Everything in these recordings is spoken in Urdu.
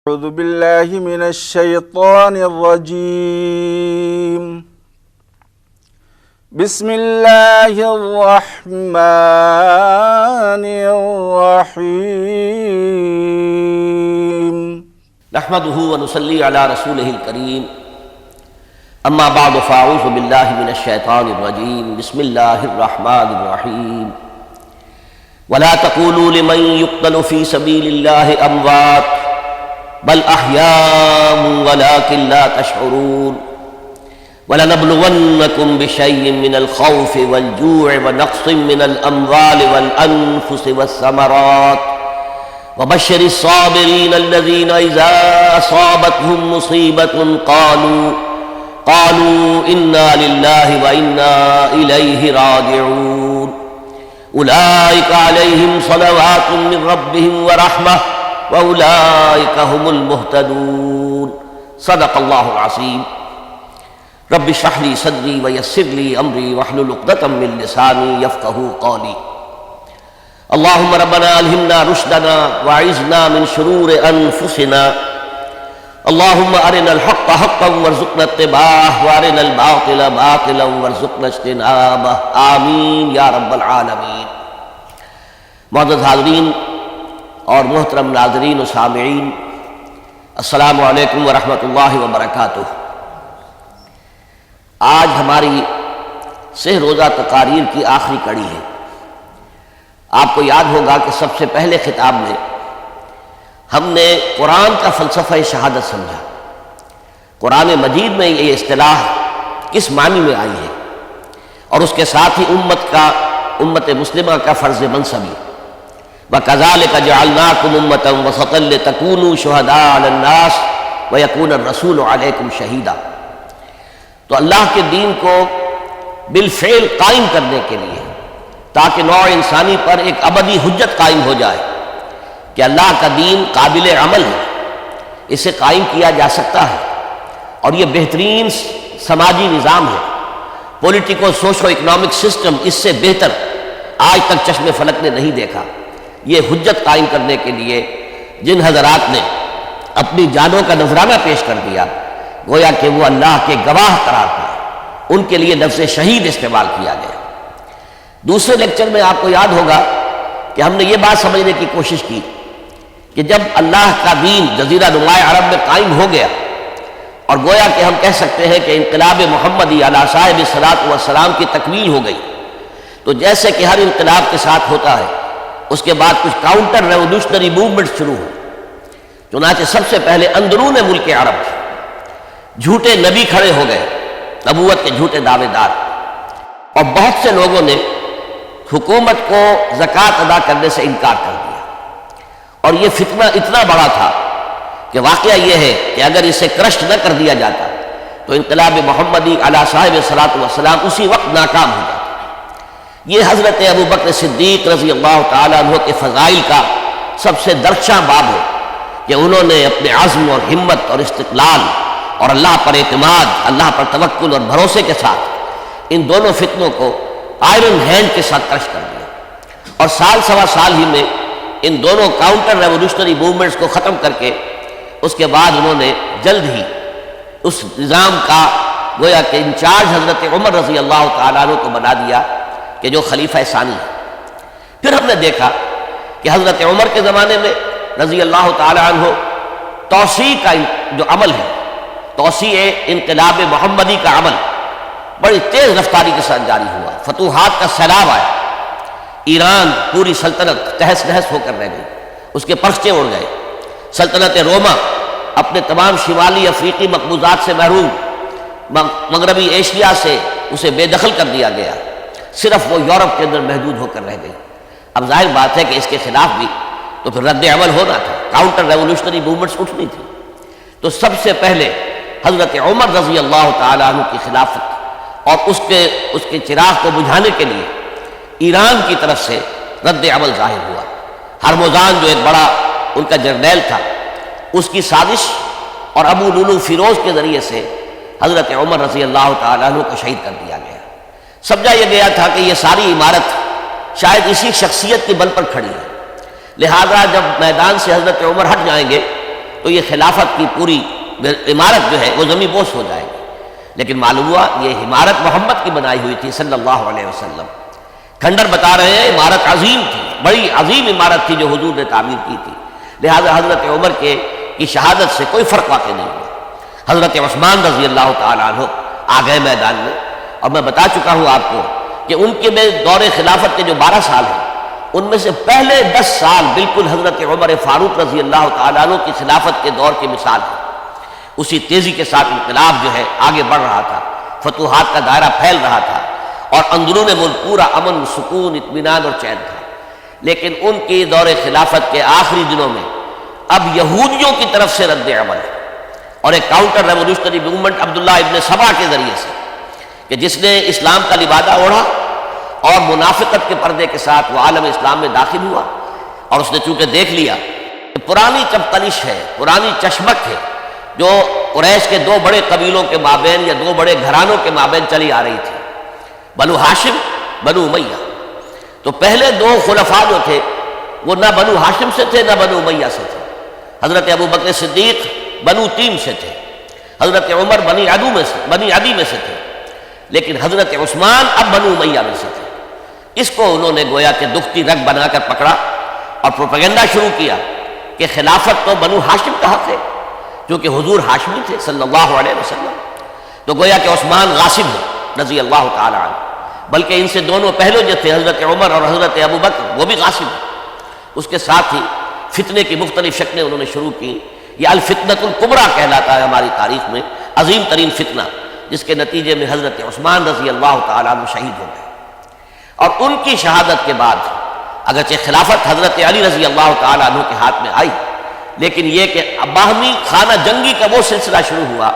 أعوذ بالله من الشيطان الرجيم. بسم الله الرحمن الرحيم. نحمده ونصلي على رسوله الكريم. اما بعد فاعوذ بالله من الشيطان الرجيم. بسم الله الرحمن الرحيم. ولا تقولوا لمن يقتل في سبيل الله اموات بل احياء ولكن لا تشعرون. ولنبلونكم بشيء من الخوف والجوع ونقص من الاموال والانفس والثمرات وبشر الصابرين الذين اذا اصابتهم مصيبة قالوا انا لله وانا اليه راجعون. اولئك عليهم صلوات من ربهم ورحمة وَأُولَٰئِكَ هُمُ الْمُهْتَدُونَ. صدق اللہ العظیم. رب اشرح لي صدری ويسر لي امری واحلل عقدۃ من لسانی یفقہوا قولی. اللهم ربنا الہمنا رشدنا واعذنا من شرور انفسنا. اللهم ارنا الحق حقا وارزقنا اتباعه وارنا الباطل باطلا وارزقنا اجتنابه. آمین یا رب العالمین. معزز حاضرین اور محترم ناظرین و سامعین، السلام علیکم ورحمۃ اللہ وبرکاتہ. آج ہماری سہ روزہ تقاریر کی آخری کڑی ہے. آپ کو یاد ہوگا کہ سب سے پہلے خطاب میں ہم نے قرآن کا فلسفہ شہادت سمجھا. قرآن مجید میں یہ اصطلاح کس معنی میں آئی ہے، اور اس کے ساتھ ہی امت مسلمہ کا فرض منصبی. وَكَذَلِكَ جَعَلْنَاكُمْ أُمَّةً وَسَطًا لِتَكُونُوا شُهَدَاءَ عَلَى النَّاسِ وَيَكُونَ الرَّسُولُ عَلَيْكُمْ شَهِيدًا. تو اللہ کے دین کو بالفعل قائم کرنے کے لیے، تاکہ نوع انسانی پر ایک ابدی حجت قائم ہو جائے کہ اللہ کا دین قابل عمل ہے، اسے قائم کیا جا سکتا ہے، اور یہ بہترین سماجی نظام ہے. پولیٹیکو سوشو اکنامک سسٹم اس سے بہتر آج تک چشم فلک نے نہیں دیکھا. یہ حجت قائم کرنے کے لیے جن حضرات نے اپنی جانوں کا نذرانہ پیش کر دیا، گویا کہ وہ اللہ کے گواہ قرار پائے، ان کے لیے لفظ شہید استعمال کیا گیا. دوسرے لیکچر میں آپ کو یاد ہوگا کہ ہم نے یہ بات سمجھنے کی کوشش کی کہ جب اللہ کا دین جزیرہ نمائے عرب میں قائم ہو گیا، اور گویا کہ ہم کہہ سکتے ہیں کہ انقلاب محمدی علی صاحب الصلاۃ والسلام کی تکمیل ہو گئی، تو جیسے کہ ہر انقلاب کے ساتھ ہوتا ہے، اس کے بعد کچھ کاؤنٹر ریولوشنری موومنٹس شروع ہوئے. چنانچہ سب سے پہلے اندرون ملک عرب جھوٹے نبی کھڑے ہو گئے، نبوت کے جھوٹے دعوے دار، اور بہت سے لوگوں نے حکومت کو زکوٰۃ ادا کرنے سے انکار کر دیا. اور یہ فتنہ اتنا بڑا تھا کہ واقعہ یہ ہے کہ اگر اسے کرش نہ کر دیا جاتا تو انقلاب محمدی علی صاحب الصلاۃ والسلام اسی وقت ناکام ہو جاتا. یہ حضرت ابو بکر صدیق رضی اللہ تعالیٰ عنہ کے فضائل کا سب سے درخشاں باب ہے کہ انہوں نے اپنے عزم اور ہمت اور استقلال اور اللہ پر اعتماد، اللہ پر توکل اور بھروسے کے ساتھ ان دونوں فتنوں کو آئرن ہینڈ کے ساتھ کرش کر دیا. اور سوا سال ہی میں ان دونوں کاؤنٹر ریولوشنری موومنٹس کو ختم کر کے اس کے بعد انہوں نے جلد ہی اس نظام کا گویا کہ انچارج حضرت عمر رضی اللہ تعالیٰ عنہ کو بنا دیا کہ جو خلیفہ ثانی ہے. پھر ہم نے دیکھا کہ حضرت عمر کے زمانے میں رضی اللہ تعالیٰ عنہ توسیع کا جو عمل ہے، توسیع انقلاب محمدی کا عمل بڑی تیز رفتاری کے ساتھ جاری ہوا. فتوحات کا سیلاب آیا، ایران پوری سلطنت تہس نہس ہو کر رہ گئی، اس کے پرچے اڑ گئے. سلطنت روما اپنے تمام شمالی افریقی مقبوضات سے محروم، مغربی ایشیا سے اسے بے دخل کر دیا گیا، صرف وہ یورپ کے اندر محدود ہو کر رہ گئی. اب ظاہر بات ہے کہ اس کے خلاف بھی تو پھر رد عمل ہونا تھا، کاؤنٹر ریولوشنری موومنٹس اٹھنی تھی. تو سب سے پہلے حضرت عمر رضی اللہ تعالیٰ عنہ کی خلافت اور اس کے چراغ کو بجھانے کے لیے ایران کی طرف سے رد عمل ظاہر ہوا. ہرموزان جو ایک بڑا ان کا جرنیل تھا، اس کی سازش اور ابو لولو فیروز کے ذریعے سے حضرت عمر رضی اللہ تعالیٰ عنہ کو شہید کر دیا گیا. سمجھا یہ گیا تھا کہ یہ ساری عمارت شاید اسی شخصیت کے بل پر کھڑی ہے، لہذا جب میدان سے حضرت عمر ہٹ جائیں گے تو یہ خلافت کی پوری عمارت جو ہے وہ زمین بوس ہو جائے گی. لیکن معلوم ہوا یہ عمارت محمد کی بنائی ہوئی تھی صلی اللہ علیہ وسلم. کھنڈر بتا رہے ہیں عمارت عظیم تھی، بڑی عظیم عمارت تھی جو حضور نے تعمیر کی تھی. لہذا حضرت عمر کی شہادت سے کوئی فرق واقع نہیں ہوا. حضرت عثمان رضی اللہ تعالیٰ عنہ آ گئے میدان میں، اور میں بتا چکا ہوں آپ کو کہ ان کے میں دور خلافت کے جو 12 سال ہیں ان میں سے پہلے 10 سال بالکل حضرت عمر فاروق رضی اللہ تعالیٰ عنہ کی خلافت کے دور کی مثال ہے. اسی تیزی کے ساتھ انقلاب جو ہے آگے بڑھ رہا تھا، فتوحات کا دائرہ پھیل رہا تھا، اور اندرون ملک پورا امن، سکون، اطمینان اور چین تھا. لیکن ان کی دور خلافت کے آخری دنوں میں اب یہودیوں کی طرف سے رد عمل اور ایک کاؤنٹر ریولوشنری موومنٹ عبداللہ ابن سبا کے ذریعے سے، کہ جس نے اسلام کا لبادہ اوڑھا اور منافقت کے پردے کے ساتھ وہ عالم اسلام میں داخل ہوا. اور اس نے چونکہ دیکھ لیا کہ پرانی چپتلش ہے، پرانی چشمک ہے جو قریش کے 2 بڑے قبیلوں کے مابین یا 2 بڑے گھرانوں کے مابین چلی آ رہی تھی، بنو ہاشم، بنو امیہ. تو پہلے 2 خلفاء جو تھے وہ نہ بنو ہاشم سے تھے نہ بنو امیہ سے تھے. حضرت ابو بکر صدیق بنو تیم سے تھے، حضرت عمر بنی عدی میں سے تھے، لیکن حضرت عثمان اب بنو امیہ میں سے تھے. اس کو انہوں نے گویا کہ دکھتی رگ بنا کر پکڑا اور پروپیگنڈا شروع کیا کہ خلافت تو بنو ہاشم کا حق ہے، کیونکہ حضور ہاشمی تھے صلی اللہ علیہ وسلم. تو گویا کہ عثمان غاصب ہے رضی اللہ تعالی عنہ، بلکہ ان سے دونوں پہلے جو تھے حضرت عمر اور حضرت ابو بکر وہ بھی غاصب ہیں. اس کے ساتھ ہی فتنے کی مختلف شکلیں انہوں نے شروع کی. یہ الفتنۃ الکبریٰ کہلاتا ہے ہماری تاریخ میں، عظیم ترین فتنہ، جس کے نتیجے میں حضرت عثمان رضی اللہ تعالیٰ عنہ شہید ہو گئے. اور ان کی شہادت کے بعد اگرچہ خلافت حضرت علی رضی اللہ تعالیٰ عنہ کے ہاتھ میں آئی، لیکن یہ کہ باہمی خانہ جنگی کا وہ سلسلہ شروع ہوا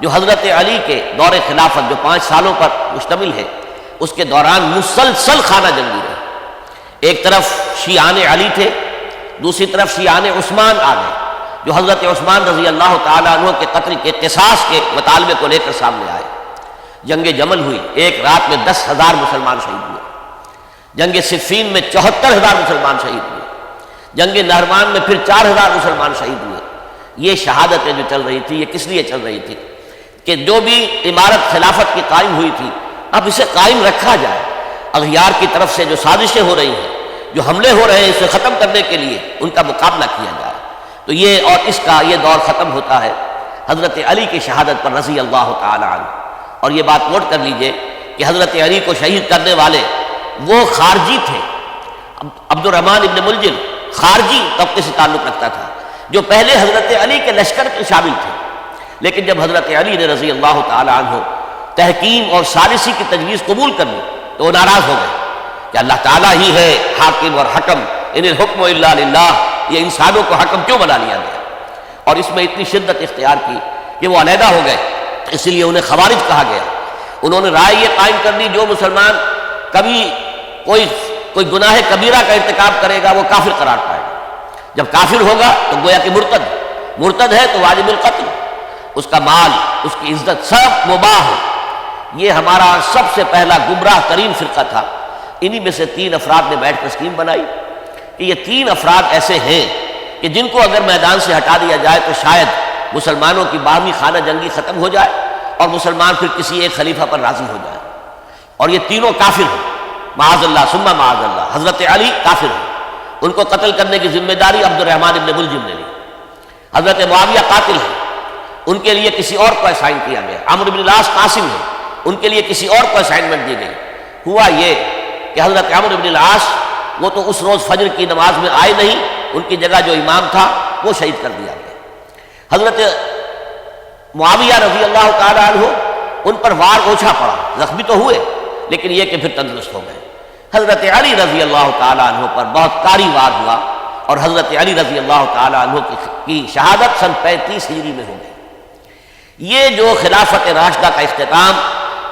جو حضرت علی کے دور خلافت جو 5 سالوں پر مشتمل ہے، اس کے دوران مسلسل خانہ جنگی رہی. ایک طرف شیعان علی تھے، دوسری طرف شیعان عثمان آ گئے جو حضرت عثمان رضی اللہ تعالیٰ عنہ کے قتل کے قصاص کے مطالبے کو لے کر سامنے آئے. جنگ جمل ہوئی، ایک رات میں 10,000 مسلمان شہید ہوئے. جنگ صفین میں 74,000 مسلمان شہید ہوئے. جنگ نہروان میں پھر 4,000 مسلمان شہید ہوئے. یہ شہادتیں جو چل رہی تھی یہ کس لیے چل رہی تھی کہ جو بھی عمارت خلافت کی قائم ہوئی تھی اب اسے قائم رکھا جائے. اغیار کی طرف سے جو سازشیں ہو رہی ہیں، جو حملے ہو رہے ہیں، اسے ختم کرنے کے لیے ان کا مقابلہ کیا جائے. تو یہ اور اس کا یہ دور ختم ہوتا ہے حضرت علی کی شہادت پر رضی اللہ تعالی عنہ. اور یہ بات نوٹ کر لیجئے کہ حضرت علی کو شہید کرنے والے وہ خارجی تھے. عبد الرحمن ابن ملجم خارجی طبقے سے تعلق رکھتا تھا جو پہلے حضرت علی کے لشکر میں شامل تھے، لیکن جب حضرت علی نے رضی اللہ تعالی عنہ تحکیم اور ثالثی کی تجویز قبول کر لی تو وہ ناراض ہو گئے کہ اللہ تعالیٰ ہی ہے حاکم اور حکم، ان الحکم الا للہ. یہ انسانوں کو حکم کیوں بنا لیا گیا؟ اور اس میں اتنی شدت اختیار کی کہ وہ علیحدہ ہو گئے. اسی لیے انہیں خوارج کہا گیا. انہوں نے رائے یہ قائم کر دی جو مسلمان کبھی کوئی گناہ کبیرہ کا ارتکاب کرے گا وہ کافر قرار پائے گا. جب کافر ہوگا تو گویا کہ مرتد ہے تو واجب القتل، اس کا مال، اس کی عزت سب مباح ہے. یہ ہمارا سب سے پہلا گمراہ ترین فرقہ تھا. انہی میں سے 3 افراد نے بیٹھ کر اسکیم بنائی کہ یہ 3 افراد ایسے ہیں کہ جن کو اگر میدان سے ہٹا دیا جائے تو شاید مسلمانوں کی باہمی خانہ جنگی ختم ہو جائے اور مسلمان پھر کسی ایک خلیفہ پر راضی ہو جائے. اور یہ تینوں کافر ہیں، معاذ اللہ ثم معاذ اللہ. حضرت علی کافر ہیں، ان کو قتل کرنے کی ذمہ داری عبد الرحمن ابن ملجم نے لی. حضرت معاویہ قاتل ہیں، ان کے لیے کسی اور کو اسائن کیا گیا. عمرو بن العاص قاسم ہیں، ان کے لیے کسی اور کو اسائنمنٹ دی گئی. ہوا یہ کہ حضرت عمرو بن العاص وہ تو اس روز فجر کی نماز میں آئے نہیں، ان کی جگہ جو امام تھا وہ شہید کر دیا گیا. حضرت معاویہ رضی اللہ تعالی عنہ ان پر وار اوچھا پڑا، زخمی تو ہوئے لیکن یہ کہ پھر تندرست ہو گئے. حضرت علی رضی اللہ تعالی عنہ پر بہت کاری وار ہوا اور حضرت علی رضی اللہ تعالی عنہ کی شہادت سن 35 ہجری میں ہو گئی. یہ جو خلافت راشدہ کا اختتام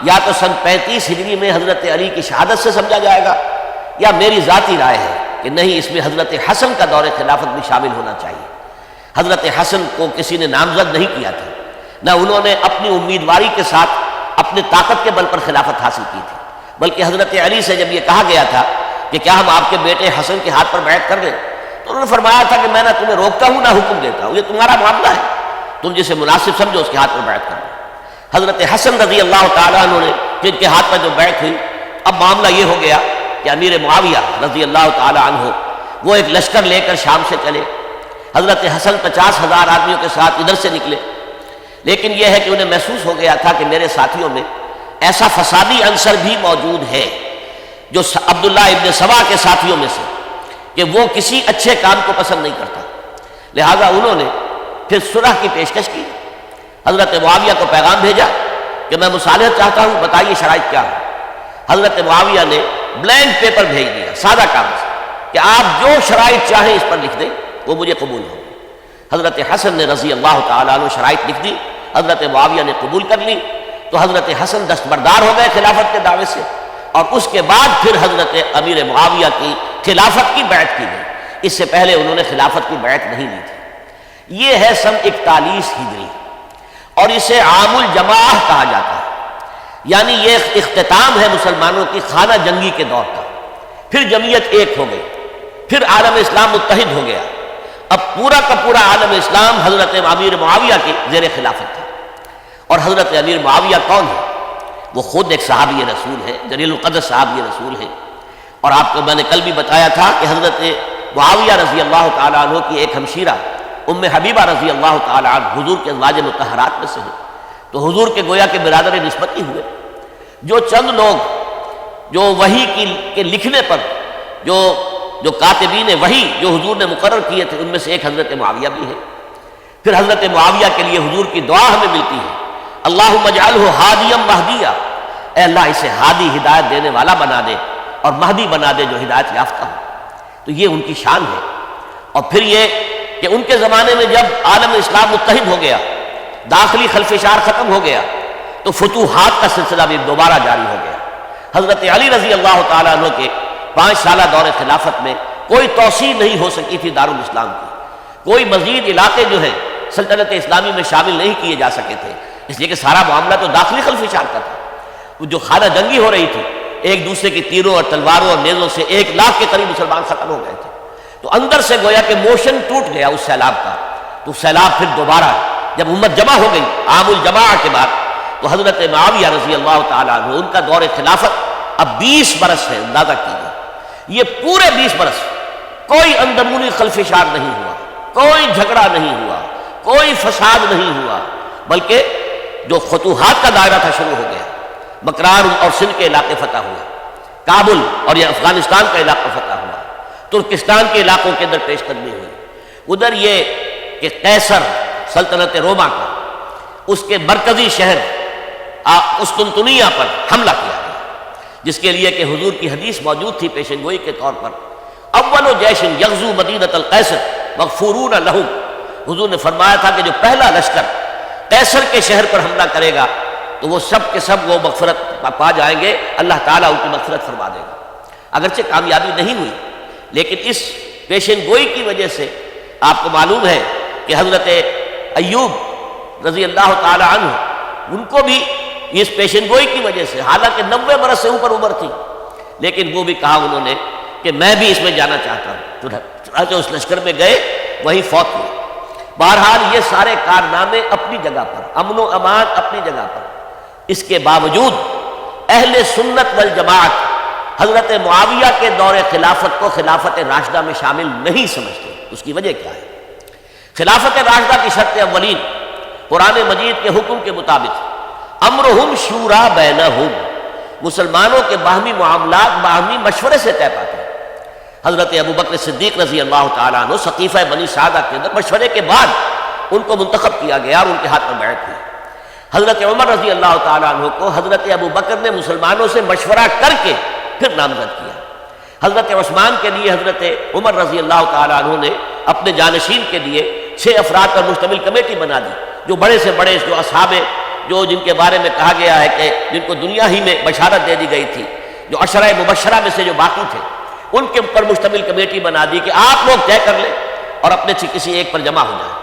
یا تو سن 35 ہجری میں حضرت علی کی شہادت سے سمجھا جائے گا، یا میری ذاتی رائے ہے کہ نہیں، اس میں حضرت حسن کا دور خلافت بھی شامل ہونا چاہیے. حضرت حسن کو کسی نے نامزد نہیں کیا تھا، نہ انہوں نے اپنی امیدواری کے ساتھ اپنے طاقت کے بل پر خلافت حاصل کی تھی، بلکہ حضرت علی سے جب یہ کہا گیا تھا کہ کیا ہم آپ کے بیٹے حسن کے ہاتھ پر بیعت کر دیں تو انہوں نے فرمایا تھا کہ میں نہ تمہیں روکتا ہوں نہ حکم دیتا ہوں، یہ تمہارا معاملہ ہے، تم جسے مناسب سمجھو اس کے ہاتھ میں بیعت کرنا۔ حضرت حسن رضی اللہ تعالیٰ عنہ نے جن کے ہاتھ میں جو بیعت ہوئی، اب معاملہ یہ ہو گیا کہ امیر معاویہ رضی اللہ تعالیٰ عنہ وہ ایک لشکر لے کر شام سے چلے۔ حضرت حسن 50,000 آدمیوں کے ساتھ ادھر سے نکلے، لیکن یہ ہے کہ انہیں محسوس ہو گیا تھا کہ میرے ساتھیوں میں ایسا فسادی عنصر بھی موجود ہے جو عبداللہ ابن سبا کے ساتھیوں میں سے، کہ وہ کسی اچھے کام کو پسند نہیں کرتا، لہذا انہوں نے پھر صلح کی پیشکش کی۔ حضرت معاویہ کو پیغام بھیجا کہ میں مصالحت چاہتا ہوں، بتائیے شرائط کیا ہے۔ حضرت معاویہ نے بلینک پیپر بھیج دیا، سادہ کاغذ، کہ آپ جو شرائط چاہیں اس پر لکھ دیں، وہ مجھے قبول ہو۔ حضرت حسن نے رضی اللہ تعالیٰ عنہ شرائط لکھ دی، حضرت معاویہ نے قبول کر لی، تو حضرت حسن دستبردار ہو گئے خلافت کے دعوے سے، اور اس کے بعد پھر حضرت امیر معاویہ کی خلافت کی بیعت کی گئی۔ اس سے پہلے انہوں نے خلافت کی بیعت نہیں لی تھی۔ یہ ہے سن 41 ہجری، اور اسے عام الجماع کہا جاتا ہے، یعنی یہ اختتام ہے مسلمانوں کی خانہ جنگی کے دور کا۔ پھر جمعیت ایک ہو گئی، پھر عالم اسلام متحد ہو گیا، اب پورا کا پورا عالم اسلام حضرت امیر معاویہ کے زیر خلافت تھا۔ اور حضرت امیر معاویہ کون ہے؟ وہ خود ایک صحابی رسول ہے، جلیل القدر صحابی رسول ہے، اور آپ کو میں نے کل بھی بتایا تھا کہ حضرت معاویہ رضی اللہ تعالیٰ عنہ کی ایک ہمشیرہ ام حبیبہ رضی اللہ تعالیٰ عنہ حضور کے ازواج مطہرات میں سے ہے، تو حضور کے گویا کے برادر نسبتی ہوئے۔ جو چند لوگ جو وحی کے لکھنے پر جو کاتبین وحی جو حضور نے مقرر کیے تھے، ان میں سے ایک حضرت معاویہ بھی ہے۔ پھر حضرت معاویہ کے لیے حضور کی دعا ہمیں ملتی ہے، اللہم اجعلہ ہادیا مہدیا، اے اللہ اسے ہادی ہدایت دینے والا بنا دے اور مہدی بنا دے جو ہدایت یافتہ ہو۔ تو یہ ان کی شان ہے۔ اور پھر یہ کہ ان کے زمانے میں جب عالم اسلام متحد ہو گیا، داخلی خلفشار ختم ہو گیا، تو فتوحات کا سلسلہ بھی دوبارہ جاری ہو گیا۔ حضرت علی رضی اللہ تعالیٰ عنہ کے 5 سالہ دور خلافت میں کوئی توسیع نہیں ہو سکی تھی دارالاسلام کی، کوئی مزید علاقے جو ہیں سلطنت اسلامی میں شامل نہیں کیے جا سکے تھے، اس لیے کہ سارا معاملہ تو داخلی خلفشار کا تھا۔ وہ جو خانہ جنگی ہو رہی تھی، ایک دوسرے کی تیروں اور تلواروں اور نیزوں سے 1 لاکھ کے قریب مسلمان ختم ہو گئے تھے، تو اندر سے گویا کہ موشن ٹوٹ گیا اس سیلاب کا۔ تو سیلاب پھر دوبارہ جب امت جمع ہو گئی عام الجماع کے بعد، تو حضرت معاویہ رضی اللہ تعالیٰ عنہ ان کا دور خلافت اب 20 برس ہے، اندازہ کیجیے۔ یہ پورے 20 برس کوئی اندرونی خلفشار نہیں ہوا، کوئی جھگڑا نہیں ہوا، کوئی فساد نہیں ہوا، بلکہ جو فتوحات کا دائرہ تھا شروع ہو گیا۔ مکران اور سندھ کے علاقے فتح ہوئے، کابل اور یہ افغانستان کا علاقہ فتح ہوا، ترکستان کے علاقوں کے اندر پیش قدمی ہوئی۔ ادھر یہ کہ قیصر سلطنت روما کا اس کے مرکزی شہر قسطنطنیہ پر حملہ کیا گیا، جس کے لیے کہ حضور کی حدیث موجود تھی پیشن گوئی کے طور پر، اول جیش یغزو مدینۃ القیصر مغفورون لہم۔ حضور نے فرمایا تھا کہ جو پہلا لشکر قیصر کے شہر پر حملہ کرے گا تو وہ سب کے سب وہ مغفرت پا جائیں گے، اللہ تعالیٰ ان کی مغفرت فرما دے گا۔ اگرچہ کامیابی نہیں ہوئی، لیکن اس پیشن گوئی کی وجہ سے آپ کو معلوم ہے کہ حضرت ایوب رضی اللہ تعالیٰ عنہ ان کو بھی اس پیشن گوئی کی وجہ سے، حالانکہ 90 برس سے اوپر عمر تھی، لیکن وہ بھی کہا انہوں نے کہ میں بھی اس میں جانا چاہتا ہوں، چنانچہ اس لشکر میں گئے، وہیں فوت ہوئے۔ بہرحال یہ سارے کارنامے اپنی جگہ پر، امن و امان اپنی جگہ پر، اس کے باوجود اہل سنت والجماعت حضرت معاویہ کے دور خلافت کو خلافت راشدہ میں شامل نہیں سمجھتے۔ اس کی وجہ کیا ہے؟ خلافت راشدہ کی شرط اولین قرآن مجید کے حکم کے مطابق امرہم شورا بینہم، مسلمانوں کے باہمی معاملات باہمی مشورے سے طے پاتے ہیں۔ حضرت ابوبکر صدیق رضی اللہ تعالیٰ عنہ سقیفہ بنی سعدہ کے اندر مشورے کے بعد ان کو منتخب کیا گیا اور ان کے ہاتھ میں بیعت ہوئی۔ حضرت عمر رضی اللہ تعالیٰ عنہ کو حضرت ابوبکر نے مسلمانوں سے مشورہ کر کے پھر نامزد کیا۔ حضرت عثمان کے لیے حضرت عمر رضی اللہ تعالیٰ عنہ نے اپنے جانشین کے لیے 6 افراد پر مشتمل کمیٹی بنا دی، جو بڑے سے بڑے جو اصحاب جو جن کے بارے میں کہا گیا ہے کہ جن کو دنیا ہی میں بشارت دے دی گئی تھی، جو عشرہ مبشرہ میں سے جو باقی تھے، ان کے اوپر مشتمل کمیٹی بنا دی کہ آپ لوگ طے کر لیں اور اپنے سے کسی ایک پر جمع ہو جائیں۔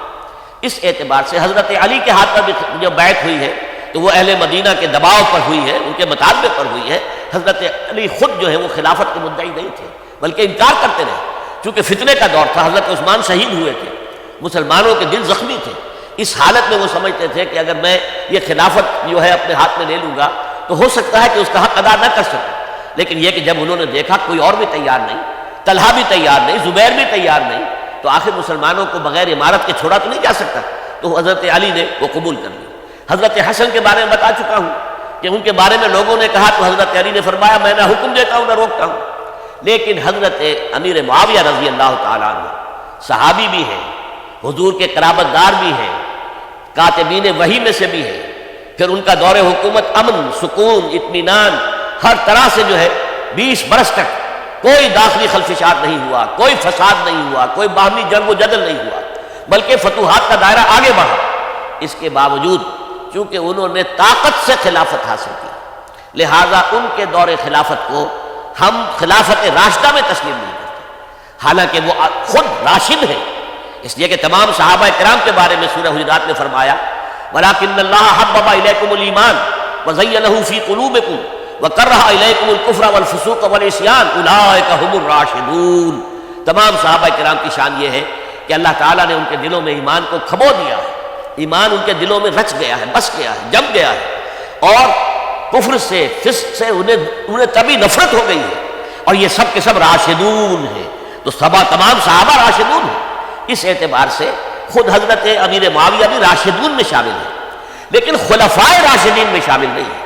اس اعتبار سے حضرت علی کے ہاتھ پر بھی جو بیعت ہوئی ہے تو وہ اہل مدینہ کے دباؤ پر ہوئی ہے، ان کے مطالبے پر ہوئی ہے۔ حضرت علی خود جو ہے وہ خلافت کے مدعی نہیں تھے، بلکہ انکار کرتے رہے، چونکہ فتنے کا دور تھا، حضرت عثمان شہید ہوئے تھے، مسلمانوں کے دل زخمی تھے، اس حالت میں وہ سمجھتے تھے کہ اگر میں یہ خلافت جو ہے اپنے ہاتھ میں لے لوں گا تو ہو سکتا ہے کہ اس کا حق ادا نہ کر سکوں۔ لیکن یہ کہ جب انہوں نے دیکھا کوئی اور بھی تیار نہیں، طلحہ بھی تیار نہیں، زبیر بھی تیار نہیں، تو آخر مسلمانوں کو بغیر امارت کے چھوڑا تو نہیں جا سکتا، تو حضرت علی نے وہ قبول کر لیا۔ حضرت حسن کے بارے میں بتا چکا ہوں کہ ان کے بارے میں لوگوں نے کہا تو حضرت علی نے فرمایا میں نہ حکم دیتا ہوں نہ روکتا ہوں۔ لیکن حضرت امیر معاویہ رضی اللہ تعالیٰ عنہ صحابی بھی ہیں، حضور کے قرابت دار بھی ہیں، کاتبین وحی میں سے بھی ہیں، پھر ان کا دور حکومت امن، سکون، اطمینان ہر طرح سے جو ہے 20 برس تک کوئی داخلی خلفشات نہیں ہوا، کوئی فساد نہیں ہوا، کوئی باہمی جنگ و جدل نہیں ہوا، بلکہ فتوحات کا دائرہ آگے بڑھا۔ اس کے باوجود چونکہ انہوں نے طاقت سے خلافت حاصل کی، لہذا ان کے دور خلافت کو ہم خلافت راشدہ میں تسلیم نہیں کرتے، حالانکہ وہ خود راشد ہیں، اس لیے کہ تمام صحابہ کرام کے بارے میں سورہ حجرات میں فرمایا وَلَٰكِنَّ اللَّهَ حَبَّبَ إِلَيْكُمُ الْإِيمَانَ وَزَيَّنَهُ فِي قُلُوبِكُمْ وَكَرَّهَ إِلَيْكُمُ الْكُفْرَ وَالْفُسُوقَ وَالْعِصْيَانَ أُولَٰئِكَ هُمُ الرَّاشِدُونَ۔ تمام صحابہ کرام کی شان یہ ہے کہ اللہ تعالیٰ نے ان کے دلوں میں ایمان کو کھبو دیا ہے، ایمان ان کے دلوں میں رچ گیا ہے، بس گیا ہے، جم گیا ہے، اور کفر سے فسق سے انہیں تبھی نفرت ہو گئی ہے، اور یہ سب کے سب راشدون ہیں۔ تو تمام صحابہ راشدون ہیں، اس اعتبار سے خود حضرت امیر معاویہ بھی راشدون میں شامل ہیں، لیکن خلفائے راشدین میں شامل نہیں ہیں۔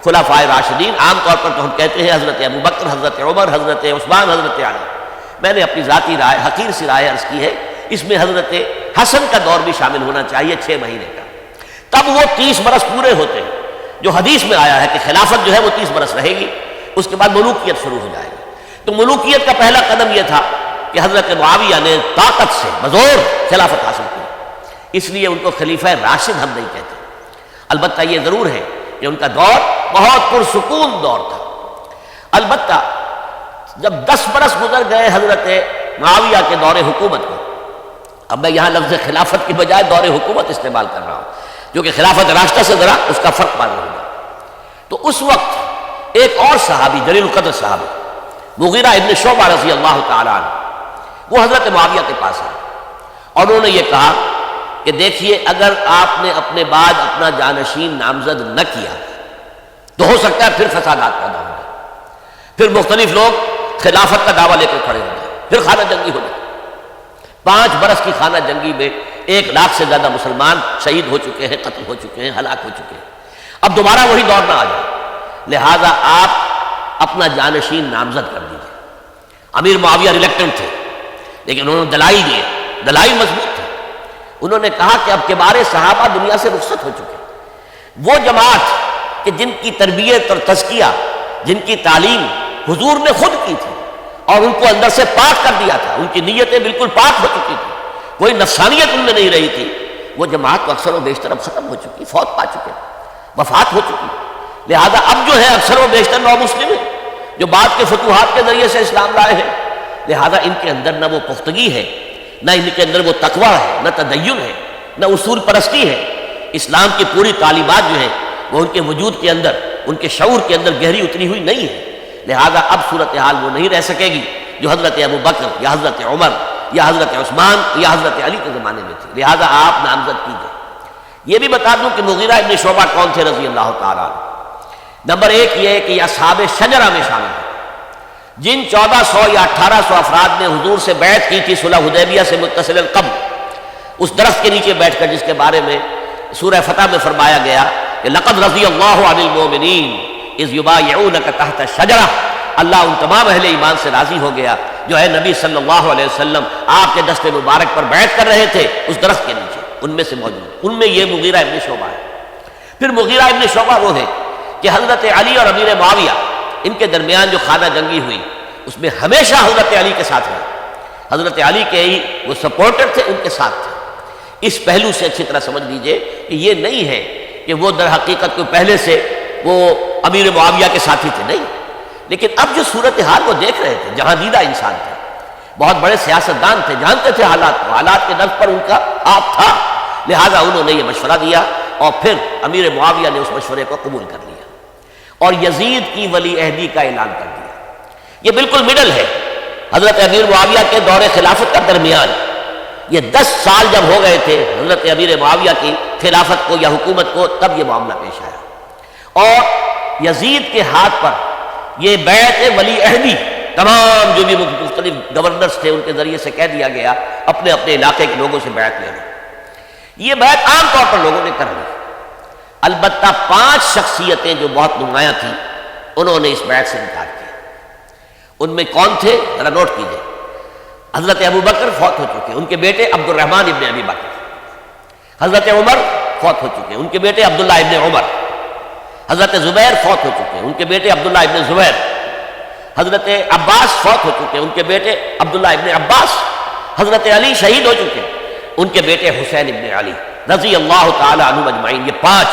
خلفائے راشدین عام طور پر تو ہم کہتے ہیں حضرت ابوبکر، حضرت عمر، حضرت عثمان، حضرت علی۔ میں نے اپنی ذاتی رائے، حقیر سی رائے عرض کی ہے، اس میں حضرت حسن کا دور بھی شامل ہونا چاہیے 6 مہینے کا، تب وہ 30 برس پورے ہوتے ہیں، جو حدیث میں آیا ہے کہ خلافت جو ہے وہ 30 برس رہے گی، اس کے بعد ملوکیت شروع ہو جائے گی۔ تو ملوکیت کا پہلا قدم یہ تھا کہ حضرت معاویہ نے طاقت سے بزور خلافت حاصل کی، اس لیے ان کو خلیفہ راشد ہم نہیں کہتے۔ البتہ یہ ضرور ہے کہ ان کا دور بہت پرسکون دور تھا۔ البتہ جب 10 برس گزر گئے حضرت معاویہ کے دور حکومت کو، اب میں یہاں لفظ خلافت کی بجائے دور حکومت استعمال کر رہا ہوں، جو کہ خلافت راشدہ سے ذرا اس کا فرق معلوم ہوگا۔ تو اس وقت ایک اور صحابی، جلیل القدر صحابی مغیرہ ابن شعبہ رضی اللہ تعالیٰ عنہ، وہ حضرت معاویہ کے پاس آئے اور انہوں نے یہ کہا کہ دیکھیے اگر آپ نے اپنے بعد اپنا جانشین نامزد نہ کیا تو ہو سکتا ہے پھر فسادات پیدا ہوں گے، پھر مختلف لوگ خلافت کا دعویٰ لے کر کھڑے ہوں گے، پھر خانہ جنگی ہو جائے۔ 5 برس کی خانہ جنگی میں 1 لاکھ سے زیادہ مسلمان شہید ہو چکے ہیں، قتل ہو چکے ہیں، ہلاک ہو چکے ہیں۔ اب دوبارہ وہی دور نہ آ جائے، لہذا آپ اپنا جانشین نامزد کر دیجیے۔ امیر معاویہ ریلیکٹنٹ تھے، لیکن انہوں نے دلائل دیے، دلائل مضبوط تھے۔ انہوں نے کہا کہ اب کبار صحابہ دنیا سے رخصت ہو چکے، وہ جماعت کہ جن کی تربیت اور تزکیہ، جن کی تعلیم حضور نے خود کی تھی اور ان کو اندر سے پاک کر دیا تھا، ان کی نیتیں بالکل پاک ہو چکی تھی، کوئی نفسانیت ان میں نہیں رہی تھی، وہ جماعت تو اکثر و بیشتر اب ختم ہو چکی، فوت پا چکے، وفات ہو چکی۔ لہذا اب جو ہے اکثر و بیشتر نو مسلم ہیں جو بعد کے فتوحات کے ذریعے سے اسلام لائے ہیں، لہذا ان کے اندر نہ وہ پختگی ہے، نہ ان کے اندر وہ تقویٰ ہے، نہ تدین ہے، نہ اصول پرستی ہے۔ اسلام کی پوری تعلیمات جو ہیں وہ ان کے وجود کے اندر، ان کے شعور کے اندر گہری اتری ہوئی نہیں ہے، لہذا اب صورتحال وہ نہیں رہ سکے گی جو حضرت ابوبکر یا حضرت عمر یا حضرت عثمان یا حضرت علی کے زمانے میں تھی، لہذا آپ نامزد کیجیے۔ یہ بھی بتا دوں کہ مغیرہ ابن شعبہ کون تھے رضی اللہ تعالیٰ عنہ۔ نمبر 1 یہ ہے کہ یہ اصحاب شجرہ میں شامل ہیں، جن 1400 یا 1800 افراد نے حضور سے بیعت کی تھی صلح حدیبیہ سے متصل قبل، اس درخت کے نیچے بیٹھ کر جس کے بارے میں سورہ فتح میں فرمایا گیا کہ لقد رضی اللہ عن المؤمنین اذ یبایعونک تحت الشجرہ، اللہ ان تمام اہل ایمان سے راضی ہو گیا جو ہے نبی صلی اللہ علیہ وسلم آپ کے دست مبارک پر بیعت کر رہے تھے اس درخت کے نیچے، ان میں سے موجود، ان میں یہ مغیرہ ابن شعبہ ہے۔ پھر مغیرہ ابن شعبہ وہ ہے کہ حضرت علی اور امیر معاویہ ان کے درمیان جو خانہ جنگی ہوئی اس میں ہمیشہ حضرت علی کے ساتھ ہوئے، حضرت علی کے ہی وہ سپورٹر تھے، ان کے ساتھ تھے۔ اس پہلو سے اچھی طرح سمجھ لیجئے کہ یہ نہیں ہے کہ وہ در حقیقت کوئی پہلے سے وہ امیر معاویہ کے ساتھی تھے، نہیں، لیکن اب جو صورتحال وہ دیکھ رہے تھے، جہاں دیدہ انسان تھے، بہت بڑے سیاستدان تھے، جانتے تھے حالات کو، حالات کے درد پر ان کا آپ تھا، لہذا انہوں نے یہ مشورہ دیا اور پھر امیر معاویہ نے اس مشورے کو قبول کر لیا اور یزید کی ولی عہدی کا اعلان کر دیا۔ یہ بالکل مڈل ہے، حضرت امیر معاویہ کے دور خلافت کا درمیان یہ 10 سال جب ہو گئے تھے حضرت امیر معاویہ کی خلافت کو یا حکومت کو، تب یہ معاملہ پیش آیا، اور یزید کے ہاتھ پر یہ بیعت ولی عہدی تمام جو بھی مختلف گورنرز تھے ان کے ذریعے سے کہہ دیا گیا اپنے اپنے علاقے کے لوگوں سے بیعت لینا۔ یہ بیعت عام طور پر لوگوں نے کر لی، البتہ 5 شخصیتیں جو بہت نمایاں تھیں انہوں نے اس بیعت سے انکار کیا۔ ان میں کون تھے ذرا نوٹ کیجئے۔ حضرت ابو بکر فوت ہو چکے، ان کے بیٹے عبد الرحمن ابن ابی بکر۔ حضرت عمر فوت ہو چکے، ان کے بیٹے عبداللہ ابن عمر۔ حضرت زبیر فوت ہو چکے، ان کے بیٹے عبداللہ ابن زبیر۔ حضرت عباس فوت ہو چکے، ان کے بیٹے عبداللہ ابن عباس۔ حضرت علی شہید ہو چکے، ان کے بیٹے حسین ابن علی رضی اللہ تعالی عنہم اجمعین۔ یہ 5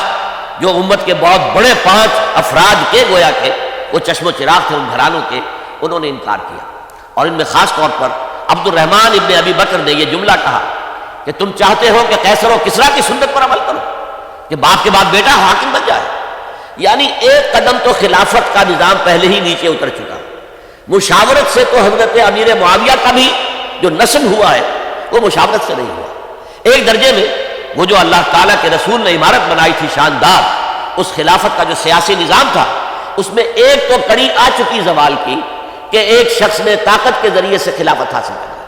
جو امت کے بہت بڑے 5 افراد کے گویا کے وہ چشم و چراغ تھے ان گھرانوں کے، انہوں نے انکار کیا۔ اور ان میں خاص طور پر عبد الرحمن ابن ابی بکر نے یہ جملہ کہا کہ تم چاہتے ہو کہ قیصر و کسریٰ کی سنت پر عمل کرو کہ باپ کے بعد بیٹا حاکم بن جائے، یعنی ایک قدم تو خلافت کا نظام پہلے ہی نیچے اتر چکا۔ مشاورت سے تو حضرت امیر معاویہ کا بھی جو نسل ہوا ہے وہ مشاورت سے نہیں ہوا۔ ایک درجے میں وہ جو اللہ تعالیٰ کے رسول نے عمارت بنائی تھی شاندار، اس خلافت کا جو سیاسی نظام تھا اس میں ایک تو کڑی آ چکی زوال کی کہ ایک شخص نے طاقت کے ذریعے سے خلافت حاصل کر لی۔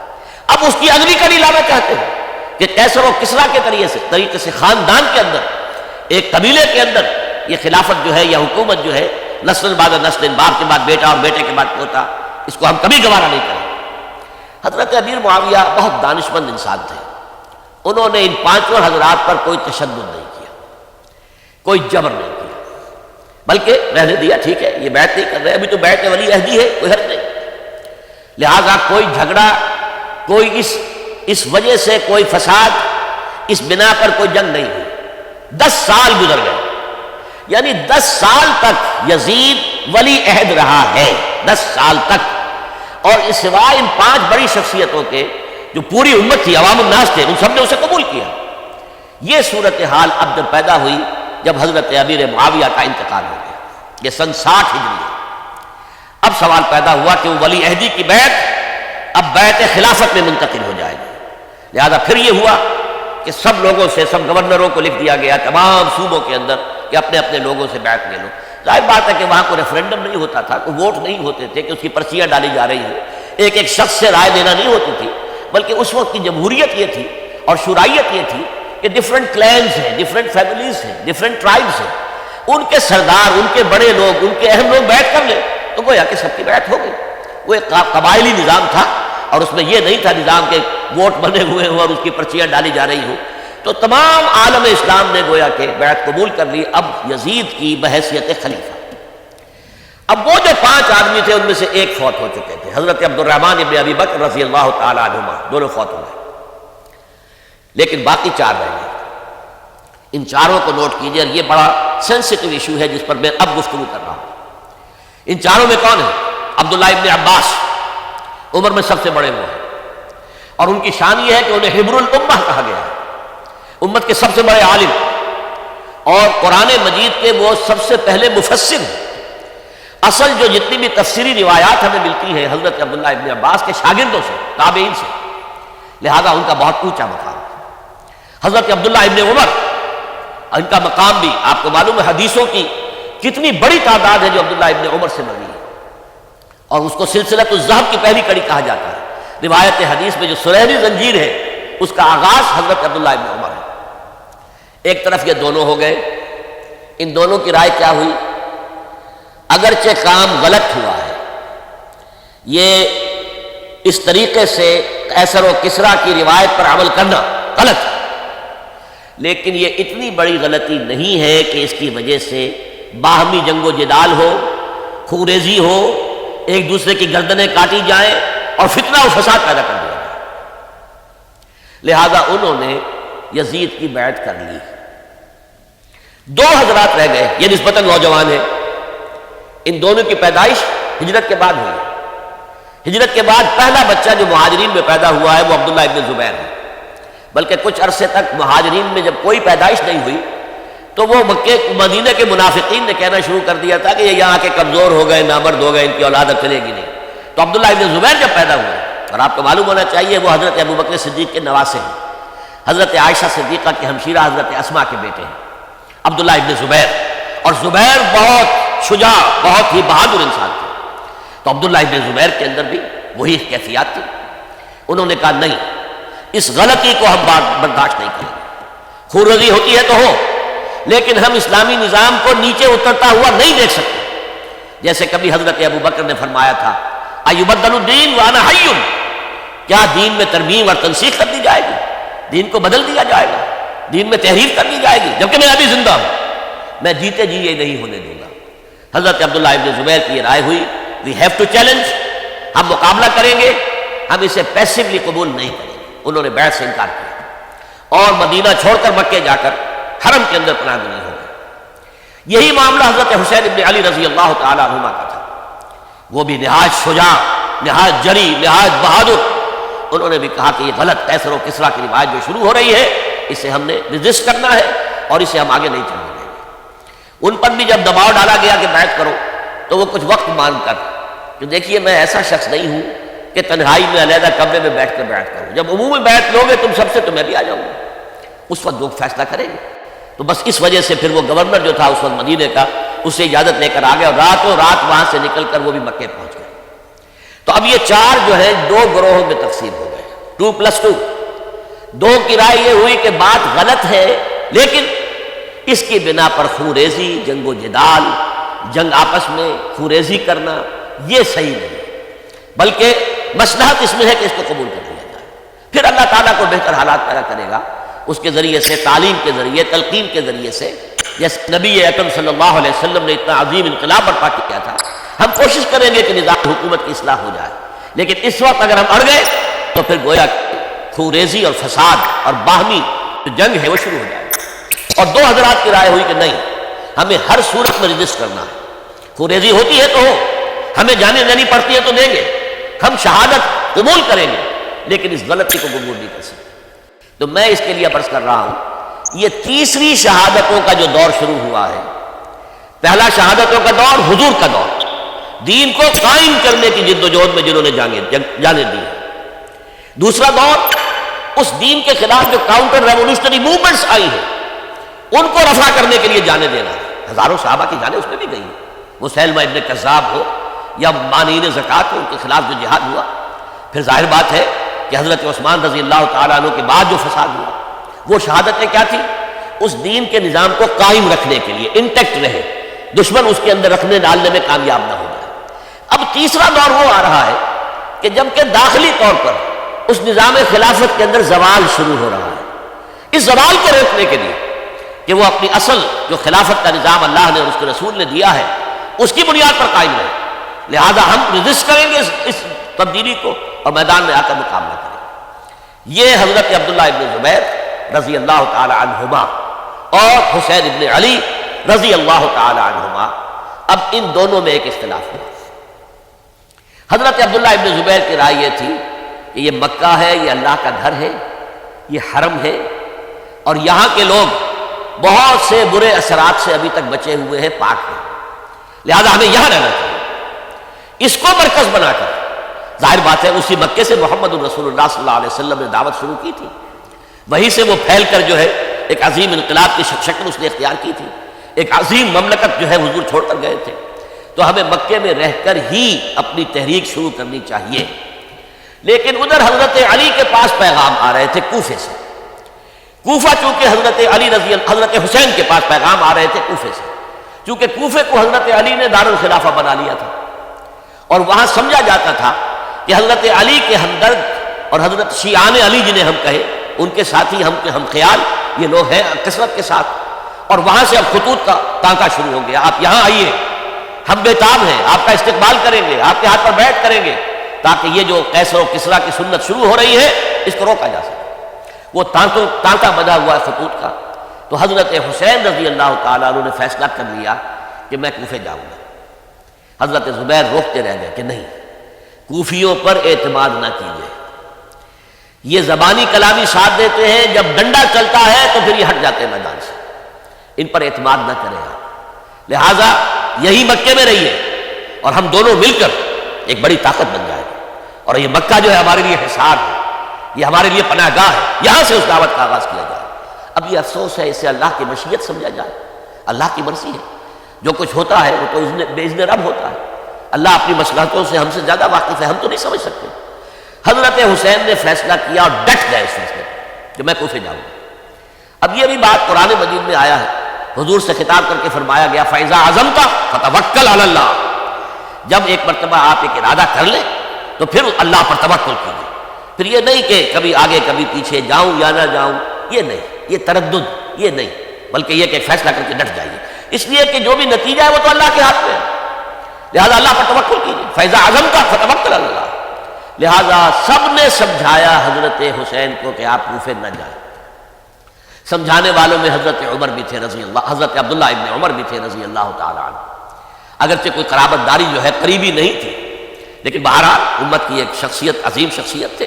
اب اس کی اگلی کڑی لانا چاہتے ہیں کہ قیصر و کسریٰ کے طریقے سے خاندان کے اندر، ایک قبیلے کے اندر یہ خلافت جو ہے یا حکومت جو ہے نسل بعد نسل، باپ کے بعد بیٹا اور بیٹے کے بعد پوتا، اس کو ہم کبھی گوارا نہیں کریں۔ حضرت امیر معاویہ بہت دانشمند انسان تھے، انہوں نے ان 5 حضرات پر کوئی تشدد نہیں کیا، کوئی جبر نہیں کیا، بلکہ رہنے دیا، ٹھیک ہے یہ بیعت نہیں کر رہے، ابھی تو بیعت ولی عہدی ہے، کوئی حرج نہیں، لہٰذا کوئی جھگڑا، کوئی اس وجہ سے کوئی فساد، اس بنا پر کوئی جنگ نہیں ہوئی۔ 10 سال گزر گئے، یعنی 10 سال تک یزید ولی عہد رہا ہے، 10 سال تک، اور اس سوائے ان 5 بڑی شخصیتوں کے جو پوری امت تھی، عوام الناس تھے، ان سب نے اسے قبول کیا۔ یہ صورتحال اب جب پیدا ہوئی جب حضرت امیر معاویہ کا انتقال ہو گیا، یہ سن 60 ہجری ہے۔ اب سوال پیدا ہوا کہ وہ ولی عہدی کی بیعت اب بیعت خلافت میں منتقل ہو جائے گی، لہذا پھر یہ ہوا کہ سب لوگوں سے، سب گورنروں کو لکھ دیا گیا تمام صوبوں کے اندر کہ اپنے اپنے لوگوں سے بیعت لے لو۔ ظاہر بات ہے کہ وہاں کوئی ریفرینڈم نہیں ہوتا تھا، کوئی ووٹ نہیں ہوتے تھے کہ اس کی پرچیاں ڈالی جا رہی ہیں، ایک ایک شخص سے رائے دینا نہیں ہوتی تھی، بلکہ اس وقت کی جمہوریت یہ تھی اور شورائیت یہ تھی کہ ڈفرینٹ کلینز ہیں، ڈفرینٹ فیملیز ہیں، ڈفرینٹ ٹرائبز ہیں، ان کے سردار، ان کے بڑے لوگ، ان کے اہم لوگ بیعت کر لیں تو گویا کہ سب کی بیعت ہو گئی۔ وہ ایک قبائلی نظام تھا اور اس میں یہ نہیں تھا نظام کے ووٹ بنے ہوئے ہوں اور اس کی پرچیاں ڈالی جا رہی ہوں۔ تو تمام عالم اسلام نے گویا کہ بیعت قبول کر لی اب یزید کی بحیثیت خلیفہ۔ اب وہ جو 5 آدمی تھے ان میں سے ایک فوت ہو چکے تھے، حضرت عبد الرحمن ابن ابی بکر رضی اللہ تعالی عنہما، دونوں فوت ہو گئے، لیکن باقی 4 رہ گئے۔ ان 4 کو نوٹ کیجئے، اور یہ بڑا سینسٹیو ایشو ہے جس پر میں اب گفتگو کر رہا ہوں۔ ان 4 میں کون ہے؟ عبداللہ ابن عباس، عمر میں سب سے بڑے وہ ہیں، اور ان کی شان یہ ہے کہ انہیں حبر الامہ کہا گیا ہے، امت کے سب سے بڑے عالم، اور قرآن مجید کے وہ سب سے پہلے مفسر ہیں۔ اصل جو جتنی بھی تفسیری روایات ہمیں ملتی ہیں حضرت عبداللہ ابن عباس کے شاگردوں سے، تابعین سے، لہذا ان کا بہت اونچا مقام ہے۔ حضرت عبداللہ ابن عمر، ان کا مقام بھی آپ کو معلوم ہے، حدیثوں کی کتنی بڑی تعداد ہے جو عبداللہ ابن عمر سے مروی ہے، اور اس کو سلسلۃ الذہب کی پہلی کڑی کہا جاتا ہے۔ روایت حدیث میں جو سنہری زنجیر ہے اس کا آغاز حضرت عبداللہ ابن عمر ہے۔ ایک طرف یہ دونوں ہو گئے، ان دونوں کی رائے کیا ہوئی؟ اگرچہ کام غلط ہوا ہے، یہ اس طریقے سے قیصر و کسریٰ کی روایت پر عمل کرنا غلط ہے، لیکن یہ اتنی بڑی غلطی نہیں ہے کہ اس کی وجہ سے باہمی جنگ و جدال ہو، خوریزی ہو، ایک دوسرے کی گردنیں کاٹی جائیں اور فتنہ و فساد پیدا کر دیا جائے۔ لہذا انہوں نے یزید کی بیعت کر لی۔ 2 حضرات رہ گئے، یہ نسبتاً نوجوان ہیں، ان دونوں کی پیدائش ہجرت کے بعد ہوئی۔ ہجرت کے بعد پہلا بچہ جو مہاجرین میں پیدا ہوا ہے وہ عبداللہ ابن زبیر ہے، بلکہ کچھ عرصے تک مہاجرین میں جب کوئی پیدائش نہیں ہوئی تو وہ مکے مدینہ کے منافقین نے کہنا شروع کر دیا تھا کہ یہ یہاں کے کمزور ہو گئے، نامرد ہو گئے، ان کی اولاد اب چلے گی نہیں، تو عبداللہ ابن زبیر جب پیدا ہوئے، اور آپ کو معلوم ہونا چاہیے وہ حضرت ابوبکر صدیق کے نواسے ہیں، حضرت عائشہ صدیقہ کی ہمشیرہ حضرت اسماء کے بیٹے ہیں عبداللہ ابن زبیر، اور زبیر بہت شجاع، بہت ہی بہادر انسان تھے۔ تو عبداللہ ابن زبیر کے اندر بھی وہی کیفیات تھی۔ انہوں نے کہا نہیں، اس غلطی کو ہم برداشت نہیں کریں گے، خون ریزی ہوتی ہے تو ہو، لیکن ہم اسلامی نظام کو نیچے اترتا ہوا نہیں دیکھ سکتے۔ جیسے کبھی حضرت ابوبکر نے فرمایا تھا ایبدل الدین وانا حی، کیا دین میں ترمیم اور تنسیخ کر دی جائے گی، دین کو بدل دیا جائے گا، دین میں تحریف کر دی جائے گی جبکہ میں ابھی زندہ ہوں، میں جیتے جی یہ نہیں ہونے دوں گا۔ حضرت عبداللہ ابن زبیر کی یہ رائے ہوئی وی ہیو ٹو چیلنج، ہم مقابلہ کریں گے، ہم اسے پیسیولی قبول نہیں کریں گے۔ انہوں نے بیعت سے انکار کیا اور مدینہ چھوڑ کر مکے جا کر حرم کے اندر پناہ گزین ہو گئے۔ یہی معاملہ حضرت حسین ابن علی رضی اللہ تعالی عنہما کا تھا، وہ بھی نہایت شجاع، نہایت جری، نہایت بہادر۔ انہوں نے بھی کہا کہ یہ غلط کیسر و کسریٰ کی روایت جو شروع ہو رہی ہے اسے ہم نے ریزسٹ کرنا ہے اور اسے ہم آگے نہیں چلنے دیں گے۔ ان پر بھی جب دباؤ ڈالا گیا کہ بیعت کرو تو وہ کچھ وقت مان کر کہ دیکھیے میں ایسا شخص نہیں ہوں کہ تنہائی میں علیحدہ کمرے میں بیٹھ کر بیعت کروں، جب عمومی بیعت لوگے تم سب سے تو میں بھی آ جاؤں گا، اس وقت لوگ فیصلہ کریں گے۔ تو بس اس وجہ سے پھر وہ گورنر جو تھا اس وقت مدینے کا، اس سے اجازت لے کر آ گیا اور راتوں رات وہاں سے نکل کر وہ بھی مکے پہنچ گئے۔ تو اب یہ چار جو ہے دو گروہوں میں تقسیم ہو گئے، 2+2۔ دو کی رائے یہ ہوئی کہ بات غلط ہے لیکن اس کی بنا پر خوریزی، جنگ و جدال، جنگ آپس میں خوریزی کرنا یہ صحیح نہیں، بلکہ مصلحت اس میں ہے کہ اس کو قبول کر لیا جائے، پھر اللہ تعالیٰ کو بہتر حالات پیدا کرے گا اس کے ذریعے سے، تعلیم کے ذریعے، تلقین کے ذریعے سے۔ جیسے نبی اکرم صلی اللہ علیہ وسلم نے اتنا عظیم انقلاب برپا کیا تھا، ہم کوشش کریں گے کہ نظام حکومت کی اصلاح ہو جائے، لیکن اس وقت اگر ہم اڑ گئے تو پھر گویا خوریزی اور فساد اور باہمی جو جنگ ہے وہ شروع ہو جائے۔ اور دو حضرات کی رائے ہوئی کہ نہیں، ہمیں ہر صورت میں رجسٹ کرنا ہے، خوریزی ہوتی ہے تو ہو، ہمیں جانے دینی پڑتی ہے تو دیں گے، ہم شہادت قبول کریں گے لیکن اس غلطی کو قبول نہیں کر سکتے۔ تو میں اس کے لیے عرض کر رہا ہوں یہ تیسری شہادتوں کا جو دور شروع ہوا ہے، پہلا شہادتوں کا دور حضور کا دور، دین کو قائم کرنے کی جد و جہد میں جنہوں نے جانے دی، دوسرا دور اس دین کے خلاف جو کاؤنٹر ریولوشنری موومنٹس آئی ہیں ان کو رفع کرنے کے لیے جانے دینا، ہزاروں صحابہ کی جانیں اس میں بھی گئی، مسیلمہ ابن کذاب ہو یا مانعین زکوٰۃ ہو، ان کے خلاف جو جہاد ہوا۔ پھر ظاہر بات ہے کہ حضرت عثمان رضی اللہ تعالیٰ عنہ کے بعد جو فساد ہوا وہ شہادتیں کیا تھی؟ اس دین کے نظام کو قائم رکھنے کے لیے، انٹیکٹ رہے، دشمن اس کے اندر رکھنے ڈالنے میں کامیاب نہ ہو جائے۔ اب تیسرا دور وہ آ رہا ہے کہ جبکہ داخلی طور پر اس نظام خلافت کے اندر زوال شروع ہو رہا ہے، اس زوال کو روکنے کے لیے کہ وہ اپنی اصل جو خلافت کا نظام اللہ نے اور اس کے رسول نے دیا ہے اس کی بنیاد پر قائم رہے، لہذا ہم رجسٹ کریں گے اس تبدیلی کو اور میدان میں آ کر مقابلہ کریں گے۔ یہ حضرت عبداللہ ابن زبیر رضی اللہ تعالی عنہما اور حسین ابن علی رضی اللہ تعالی عنہما، اب ان دونوں میں ایک اختلاف ہوا۔ حضرت عبداللہ ابن زبیر کی رائے یہ تھی کہ یہ مکہ ہے، یہ اللہ کا گھر ہے، یہ حرم ہے اور یہاں کے لوگ بہت سے برے اثرات سے ابھی تک بچے ہوئے ہیں، پاک ہیں، لہذا ہمیں یہاں رہنا چاہیے۔ اس کو مرکز بنا کر ظاہر بات ہے اسی مکے سے محمد الرسول اللہ صلی اللہ علیہ وسلم نے دعوت شروع کی تھی، وہیں سے وہ پھیل کر جو ہے ایک عظیم انقلاب کی شکل اس نے اختیار کی تھی، ایک عظیم مملکت جو ہے حضور چھوڑ کر گئے تھے۔ تو ہمیں مکے میں رہ کر ہی اپنی تحریک شروع کرنی چاہیے، لیکن ادھر حضرت علی کے پاس پیغام آ رہے تھے کوفے سے، کوفہ چونکہ حضرت حسین کے پاس پیغام آ رہے تھے کوفے سے، چونکہ کوفے کو حضرت علی نے دارالخلافہ بنا لیا تھا اور وہاں سمجھا جاتا تھا کہ حضرت علی کے ہمدرد اور حضرت شیعان علی جنہیں ہم کہیں ان کے ساتھی ہم خیال یہ لوگ ہیں کثرت کے ساتھ، اور وہاں سے اب خطوط کا تانکا شروع ہو گیا، آپ یہاں آئیے، ہم بےتاب ہیں، آپ کا استقبال کریں گے، آپ کے ہاتھ پر بیعت کریں گے، تاکہ یہ جو کیسر و کسریٰ کی سنت شروع ہو رہی ہے اس کو روکا جا سکے۔ وہ تانکا بندھا ہوا ہے خطوط کا۔ تو حضرت حسین رضی اللہ تعالیٰ عنہ نے فیصلہ کر لیا کہ میں کوفے جاؤں گا۔ حضرت زبیر روکتے رہ گئے کہ نہیں، کوفیوں پر اعتماد نہ کیجیے، یہ زبانی کلامی ساتھ دیتے ہیں، جب ڈنڈا چلتا ہے تو پھر یہ ہٹ جاتے ہیں میدان سے، ان پر اعتماد نہ کریں آپ، لہٰذا یہی مکے میں رہیے اور ہم دونوں مل کر ایک بڑی طاقت بن جائے گا، اور یہ مکہ جو ہے ہمارے لیے حصار ہے، یہ ہمارے لیے پناہ گاہ ہے، یہاں سے اس دعوت کا آغاز کیا جائے۔ اب یہ افسوس ہے اسے اللہ کی مشیت سمجھا جائے، اللہ کی مرضی ہے، جو کچھ ہوتا ہے وہ تو باذن رب ہوتا ہے، اللہ اپنی مصلحتوں سے ہم سے زیادہ واقف ہے، ہم تو نہیں سمجھ سکتے۔ حضرت حسین نے فیصلہ کیا اور ڈٹ گئے اس فیصلے کہ میں کوفے جاؤں گا۔ اب یہ بھی بات قرآن مجید میں آیا ہے، حضور سے خطاب کر کے فرمایا گیا فَإِذَا عَزَمْتَ فَتَوَكَّلْ عَلَى اللَّهِ، جب ایک مرتبہ آپ ایک ارادہ کر لیں تو پھر اللہ پر توکل کیجیے، پھر یہ نہیں کہ کبھی آگے کبھی پیچھے جاؤں یا نہ جاؤں، یہ نہیں، یہ تردد یہ نہیں، بلکہ یہ کہ فیصلہ کر کے ڈٹ جائیے، اس لیے کہ جو بھی نتیجہ ہے وہ تو اللہ کے ہاتھ میں ہے، لہذا اللہ پر توکل کیجیے۔ فَإِذَا عَزَمْتَ فَتَوَكَّلْ عَلَى اللَّهِ، لہذا سب نے سمجھایا حضرت حسین کو کہ آپ کوفے نہ جائیں۔ سمجھانے والوں میں حضرت عمر بھی تھے رضی اللہ، حضرت عبداللہ ابن عمر بھی تھے رضی اللہ تعالیٰ عنہ، اگرچہ کوئی قرابت داری جو ہے قریبی نہیں تھی، لیکن بہرحال امت کی ایک شخصیت، عظیم شخصیت تھے۔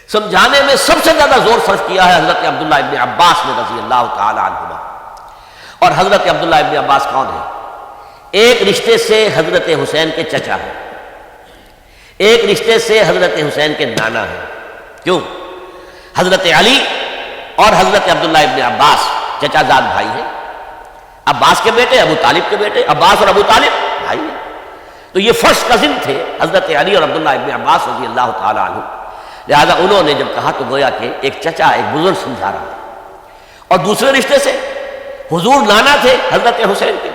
سمجھانے میں سب سے زیادہ زور صرف کیا ہے حضرت عبداللہ ابن عباس نے رضی اللہ تعالیٰ عنہما۔ اور حضرت عبداللہ ابن عباس کون ہیں؟ ایک رشتے سے حضرت حسین کے چچا ہیں، ایک رشتے سے حضرت حسین کے نانا ہیں۔ کیوں؟ حضرت علی اور حضرت عبداللہ ابن عباس چچا زاد بھائی ہیں، عباس کے بیٹے ابو طالب کے بیٹے، عباس اور ابو طالب بھائی ہیں، تو یہ فرسٹ کزن تھے حضرت علی اور عبداللہ ابن عباس رضی اللہ تعالیٰ عنہ۔ لہذا انہوں نے جب کہا تو گویا کہ ایک چچا ایک بزرگ سمجھا رہا ہے، اور دوسرے رشتے سے حضور نانا تھے حضرت حسین کے،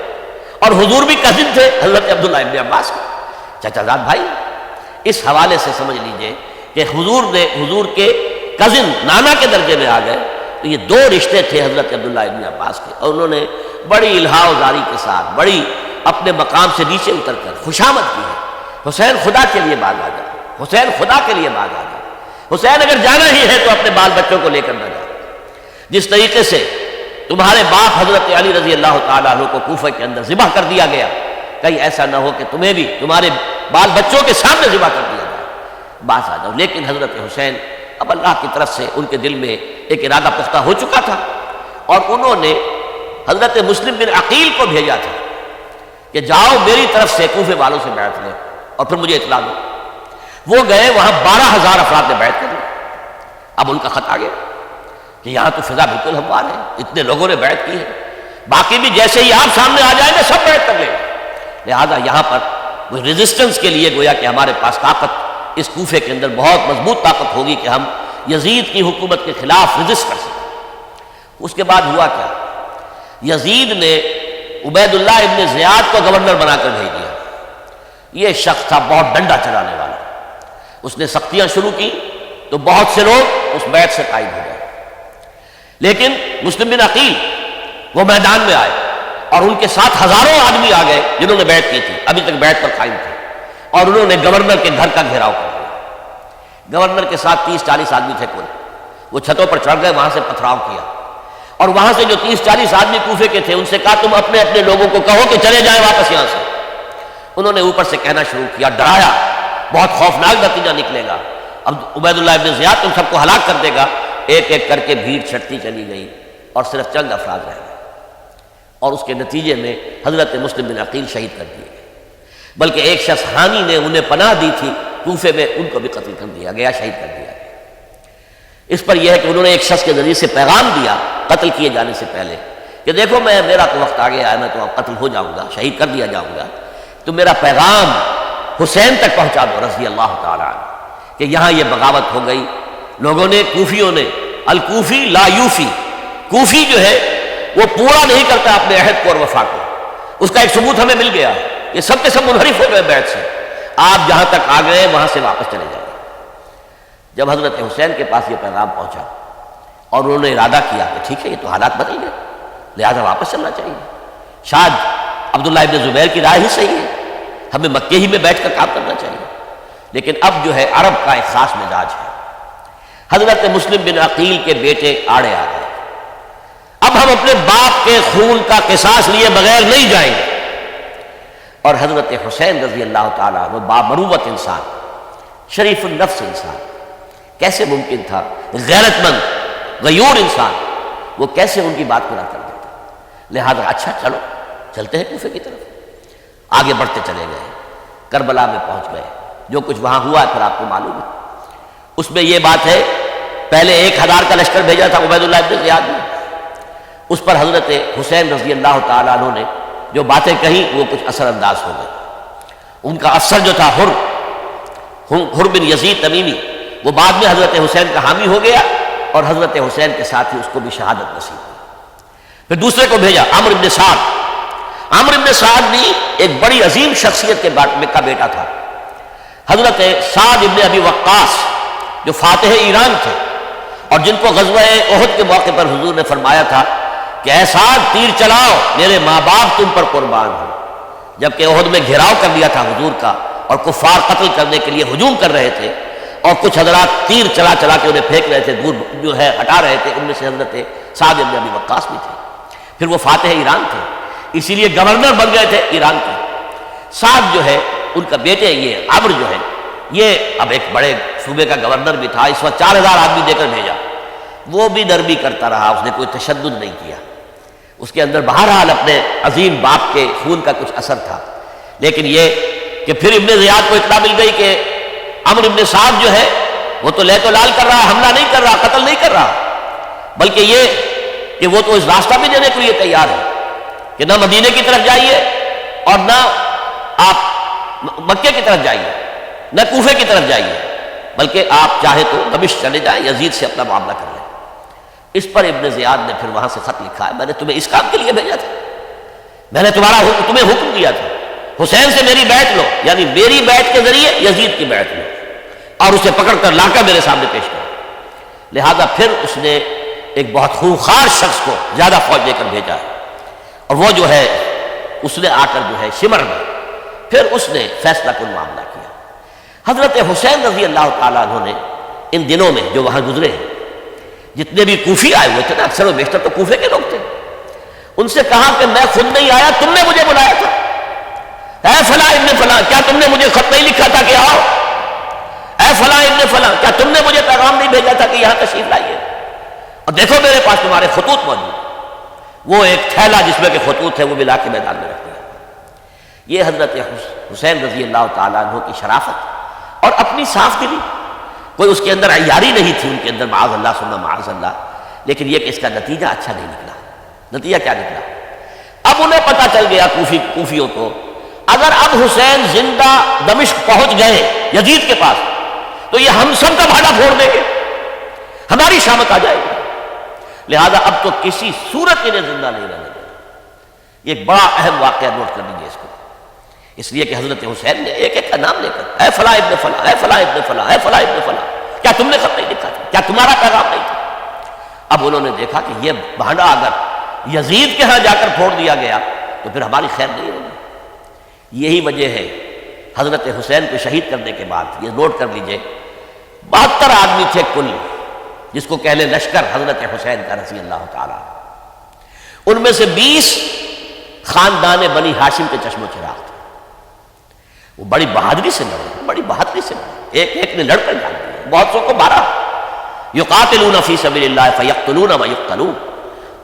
اور حضور بھی کزن تھے حضرت عبداللہ ابن عباس کے، چچا زاد بھائی۔ اس حوالے سے سمجھ لیجئے کہ حضور کے کزن نانا کے درجے میں آ گئے، تو یہ دو رشتے تھے حضرت عبداللہ ابن عباس کے، اور انہوں نے بڑی الہا و زاری کے ساتھ بڑی اپنے مقام سے نیچے اتر کر خوشامد کی ہے، حسین خدا کے لیے باز آ جائے، حسین خدا کے لیے باز آ جائے، حسین اگر جانا ہی ہے تو اپنے بال بچوں کو لے کر نہ جائے۔ جس طریقے سے تمہارے باپ حضرت علی رضی اللہ تعالیٰ عنہ کو کوفہ کے اندر ذبح کر دیا گیا، کہیں ایسا نہ ہو کہ تمہیں بھی تمہارے بال بچوں کے سامنے ذبح کر دیا جائے، باز آ جاؤ۔ لیکن حضرت حسین اب اللہ کی طرف سے ان کے دل میں ایک ارادہ پختہ ہو چکا تھا، اور انہوں نے حضرت مسلم بن عقیل کو بھیجا تھا کہ جاؤ میری طرف سے کوفے والوں سے بیعت لیں اور پھر مجھے اطلاع دو۔ وہ گئے، وہاں 12,000 افراد نے بیعت کر لی۔ اب ان کا خط آ گیا کہ یہاں تو فضا بالکل ہموار ہے، اتنے لوگوں نے بیعت کی ہے، باقی بھی جیسے ہی آپ سامنے آ جائیں گے سب بیعت کر لیں گے، لہذا یہاں پر وہ ریزسٹنس کے لیے گویا کہ ہمارے پاس طاقت اس کوفے کے اندر بہت مضبوط طاقت ہوگی کہ ہم یزید کی حکومت کے خلاف ریزسٹ کر سکیں۔ اس کے بعد ہوا کیا؟ یزید نے عبید اللہ ابن زیاد کو گورنر بنا کر بھیج دیا۔ یہ شخص تھا بہت ڈنڈا چلانے والا، اس نے سختیاں شروع کی تو بہت سے لوگ اس بیعت سے قائد ہو گئے، لیکن مسلم بن عقیل وہ میدان میں آئے اور ان کے ساتھ ہزاروں آدمی آ گئے جنہوں نے بیعت کی تھی، ابھی تک بیعت پر قائم تھے، اور انہوں نے گورنر کے گھر کا گھیراؤ کر دیا۔ گورنر کے ساتھ 30-40 آدمی تھے کل، وہ چھتوں پر چڑھ گئے، وہاں سے پتھراؤ کیا، اور وہاں سے جو 30-40 آدمی کوفے کے تھے ان سے کہا تم اپنے اپنے لوگوں کو کہو کہ چلے جائیں واپس یہاں سے۔ انہوں نے اوپر سے کہنا شروع کیا، ڈرایا، بہت خوفناک نتیجہ نکلے گا، اب عبید اللہ ابن زیاد تم سب کو ہلاک کر دے گا۔ ایک ایک کر کے بھیڑ چھٹتی چلی گئی اور صرف چند افراد رہ گئے، اور اس کے نتیجے میں حضرت مسلم بن عقیل شہید کر دیے گئے، بلکہ ایک شخص حامی نے انہیں پناہ دی تھی کوفے میں، ان کو بھی قتل کر دیا گیا، شہید کر دیا گیا۔ اس پر یہ ہے کہ انہوں نے ایک شخص کے ذریعے سے پیغام دیا قتل کیے جانے سے پہلے کہ دیکھو میرا تو وقت آ گیا ہے، میں تو اب قتل ہو جاؤں گا، شہید کر دیا جاؤں گا، تو میرا پیغام حسین تک پہنچا دو رضی اللہ تعالیٰ عنہ کہ یہاں یہ بغاوت ہو گئی۔ لوگوں نے، کوفیوں نے، الکوفی لا یوفی، کوفی جو ہے وہ پورا نہیں کرتا اپنے عہد کو اور وفا کو، اس کا ایک ثبوت ہمیں مل گیا، یہ سب کے سب منحرف ہو گئے بیعت سے، آپ جہاں تک آ گئے وہاں سے واپس چلے جائیں۔ جب حضرت حسین کے پاس یہ پیغام پہنچا اور انہوں نے ارادہ کیا کہ ٹھیک ہے یہ تو حالات بدل گئے، لہذا واپس چلنا چاہیے، شاید عبداللہ ابن زبیر کی رائے ہی صحیح ہے، ہمیں مکے ہی میں بیٹھ کر کام کرنا چاہیے، لیکن اب جو ہے عرب کا ایک خاص مزاج ہے۔ حضرت مسلم بن عقیل کے بیٹے آڑے آ گئے، اب ہم اپنے باپ کے خون کا قصاص لیے بغیر نہیں جائیں گے، اور حضرت حسین رضی اللہ تعالیٰ عنہ بامروت انسان، شریف النفس انسان، کیسے ممکن تھا غیرت مند غیور انسان وہ کیسے ان کی بات کو نہ کر دیتا؟ لہذا اچھا چلو چلتے ہیں کوفے کی طرف، آگے بڑھتے چلے گئے۔ کربلا میں پہنچ گئے. جو کچھ وہاں ہوا ہے پھر آپ کو معلوم ہے. اس میں یہ بات ہے پہلے 1000 کا لشکر بھیجا تھا عبید اللہ ابن زیاد نے, اس پر حضرت حسین رضی اللہ تعالیٰ عنہ نے جو باتیں کہیں وہ کچھ اثر انداز ہو گئے. ان کا افسر جو تھا حر بن یزید تمیمی, وہ بعد میں حضرت حسین کا حامی ہو گیا اور حضرت حسین کے ساتھ ہی اس کو بھی شہادت نصیب ہوئی. پھر دوسرے کو بھیجا عمرو بن سعد. عمرو بن سعد بھی ایک بڑی عظیم شخصیت کا بیٹا تھا. حضرت سعد ابن ابی وقاص جو فاتح ایران تھے اور جن کو غزوہ احد کے موقع پر حضور نے فرمایا تھا کہ اے سعد تیر چلاؤ میرے ماں باپ تم پر قربان ہو. جبکہ احد میں گھیراؤ کر لیا تھا حضور کا اور کفار قتل کرنے کے لیے ہجوم کر رہے تھے اور کچھ حضرات تیر چلا چلا کے انہیں پھینک رہے تھے, دور جو ہے ہٹا رہے تھے. ان میں سے حضرت سعد ابن ابی وقاص بھی تھے. پھر وہ فاتح ایران تھے, اسی لیے گورنر بن گئے تھے ایران کے. سعد جو ہے ان کا بیٹے یہ عمرو جو ہے یہ اب ایک بڑے صوبے کا گورنر بھی تھا. اس وقت 4000 آدمی دے کر بھیجا. وہ بھی نرمی کرتا رہا, اس نے کوئی تشدد نہیں کیا. اس کے اندر بہرحال اپنے عظیم باپ کے خون کا کچھ اثر تھا. لیکن یہ کہ پھر ابن زیاد کو اطلاع مل گئی کہ عمرو ابن سعد جو ہے وہ تو لے تو لال کر رہا, حملہ نہیں کر رہا, قتل نہیں کر رہا, بلکہ یہ کہ وہ تو اس راستہ بھی دینے کے لیے تیار ہے کہ نہ مدینے کی طرف جائیے اور نہ آپ مکے کی طرف جائیے, نہ کوفے کی طرف جائیے, بلکہ آپ چاہے تو دمشق چلے جائیں, یزید سے اپنا معاملہ کر لیں. اس پر ابن زیاد نے پھر وہاں سے خط لکھا ہے, میں نے تمہیں اس کام کے لیے بھیجا تھا, میں نے تمہیں حکم دیا تھا حسین سے میری بیعت لو, یعنی میری بیعت کے ذریعے یزید کی بیعت لو اور اسے پکڑ کر لا کر میرے سامنے پیش کرو. لہذا پھر اس نے ایک بہت خونخوار شخص کو زیادہ فوج دے کر بھیجا ہے اور وہ جو ہے اس نے آ کر جو ہے شمر میں پھر اس نے فیصلہ کن معاملہ کیا. حضرت حسین رضی اللہ تعالیٰ عنہ نے ان دنوں میں جو وہاں گزرے ہیں, جتنے بھی کوفی آئے ہوئے تھے نا, اکثر و بیشتر تو کوفے کے لوگ تھے, ان سے کہا کہ میں خود نہیں آیا, تم نے مجھے بلایا تھا. اے فلاں ابن فلاں, کیا تم نے مجھے خط نہیں لکھا تھا کہ آؤ؟ اے فلاں ابن فلاں, کیا تم نے مجھے پیغام نہیں بھیجا تھا کہ یہاں تشریف لائیے؟ اور دیکھو میرے پاس تمہارے خطوط موجود. وہ ایک تھیلا جس میں کے خطوط تھے وہ بھی لا کے میدان میں رکھ دیا. یہ حضرت حسین رضی اللہ تعالیٰ عنہ کی شرافت اور اپنی صاف دلی. کوئی اس کے اندر عیاری نہیں تھی ان کے اندر, معاذ اللہ ثم معاذ اللہ. لیکن یہ کہ اس کا نتیجہ اچھا نہیں نکلا. نتیجہ کیا نکلا؟ اب انہیں پتہ چل گیا کوفیوں کو, اگر اب حسین زندہ دمشق پہنچ گئے یزید کے پاس تو یہ ہم سب کا بھاڑا پھوڑ دیں گے, ہماری شامت آ جائے گی. لہذا اب تو کسی صورت انہیں زندہ نہیں رہنے دینا. یہ ایک بڑا اہم واقعہ, نوٹ کر لیجیے اس کو. اس لیے کہ حضرت حسین نے ایک ایک کا نام لے کر اے فلاں ابن فلاں, اے فلاں ابن فلاں, اے فلاں ابن فلاں, کیا تم نے خط نہیں لکھا تھا؟ کیا تمہارا پیغام نہیں تھا؟ اب انہوں نے دیکھا کہ یہ بھانڈا اگر یزید کے ہاں جا کر پھوڑ دیا گیا تو پھر ہماری خیر نہیں ہوگی. یہی وجہ ہے حضرت حسین کو شہید کرنے کے بعد, یہ نوٹ کر لیجئے, 72 آدمی تھے کل, جس کو کہہ لیں لشکر حضرت حسین کا رضی اللہ تعالیٰ. ان میں سے 20 خاندان بنی ہاشم کے چشم و چراغ تھے. وہ بڑی بہادری سے لڑے, بڑی بہادری سے لڑے, ایک ایک نے لڑ کر جان دیا. بہت سو کو 12 یقاتلون فی سبیل اللہ فیقتلون و یقتلون,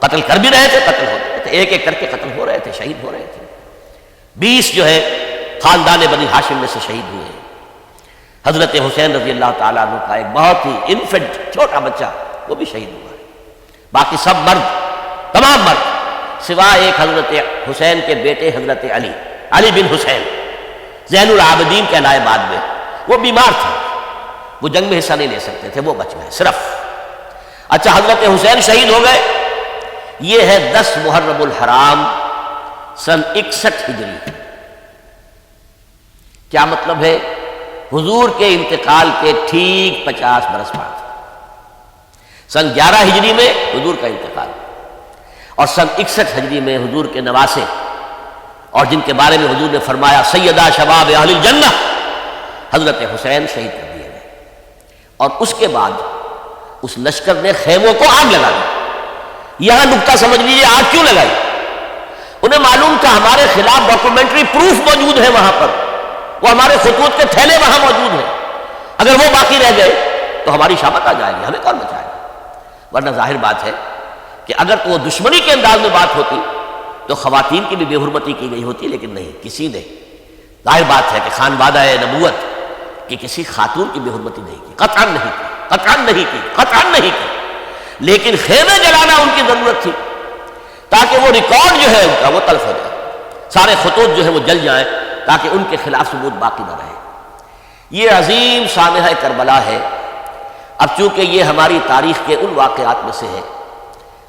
قتل کر بھی رہے تھے, قتل ہو رہے تھے, ایک ایک کر کے قتل ہو رہے تھے, شہید ہو رہے تھے. 20 جو ہے خاندان بنی ہاشم میں سے شہید ہوئے ہیں. حضرت حسین رضی اللہ تعالیٰ عنہ کا ایک بہت ہی انفنٹ چھوٹا بچہ وہ بھی شہید ہوا ہے. باقی سب مرد, تمام مرد, سوائے ایک حضرت حسین کے بیٹے حضرت علی بن حسین زین العابدین کہلائے بعد میں. وہ بیمار تھے, وہ جنگ میں حصہ نہیں لے سکتے تھے, وہ بچ گئے صرف. اچھا, حضرت حسین شہید ہو گئے. یہ ہے 10 محرم الحرام سن 61 ہجری. کیا مطلب ہے؟ حضور کے انتقال کے ٹھیک 50 برس بعد. سن 11 ہجری میں حضور کا انتقال اور سن 61 ہجری میں حضور کے نواسے اور جن کے بارے میں حضور نے فرمایا سیدہ شباب اہل الجنہ, حضرت حسین شہید کر دیے گئے. اور اس کے بعد اس لشکر نے خیموں کو آگ لگا دی. یہاں نکتہ سمجھ لیجیے آگ کیوں لگائی. انہیں معلوم تھا ہمارے خلاف ڈاکومنٹری پروف موجود ہے وہاں پر, وہ ہمارے خطوط کے تھیلے وہاں موجود ہیں. اگر وہ باقی رہ گئے تو ہماری شامت آ جائے گی, ہمیں کون بچائے گا. ورنہ ظاہر بات ہے کہ اگر تو وہ دشمنی کے انداز میں بات ہوتی تو خواتین کی بھی بے حرمتی کی گئی ہوتی, لیکن نہیں, کسی نے ظاہر بات ہے کہ خانوادہ نبوت کہ کسی خاتون کی بے حرمتی نہیں کی، قطعاً نہیں کی، قطعاً نہیں کی، قطعاً نہیں کی، لیکن خیمے جلانا ان کی ضرورت تھی تاکہ وہ ریکارڈ جو ہے ان کا وہ تلف ہو جائے، سارے خطوط جو ہے وہ جل جائیں تاکہ ان کے خلاف ثبوت باقی نہ رہے۔ یہ عظیم سانحہ کربلا ہے۔ اب چونکہ یہ ہماری تاریخ کے ان واقعات میں سے ہے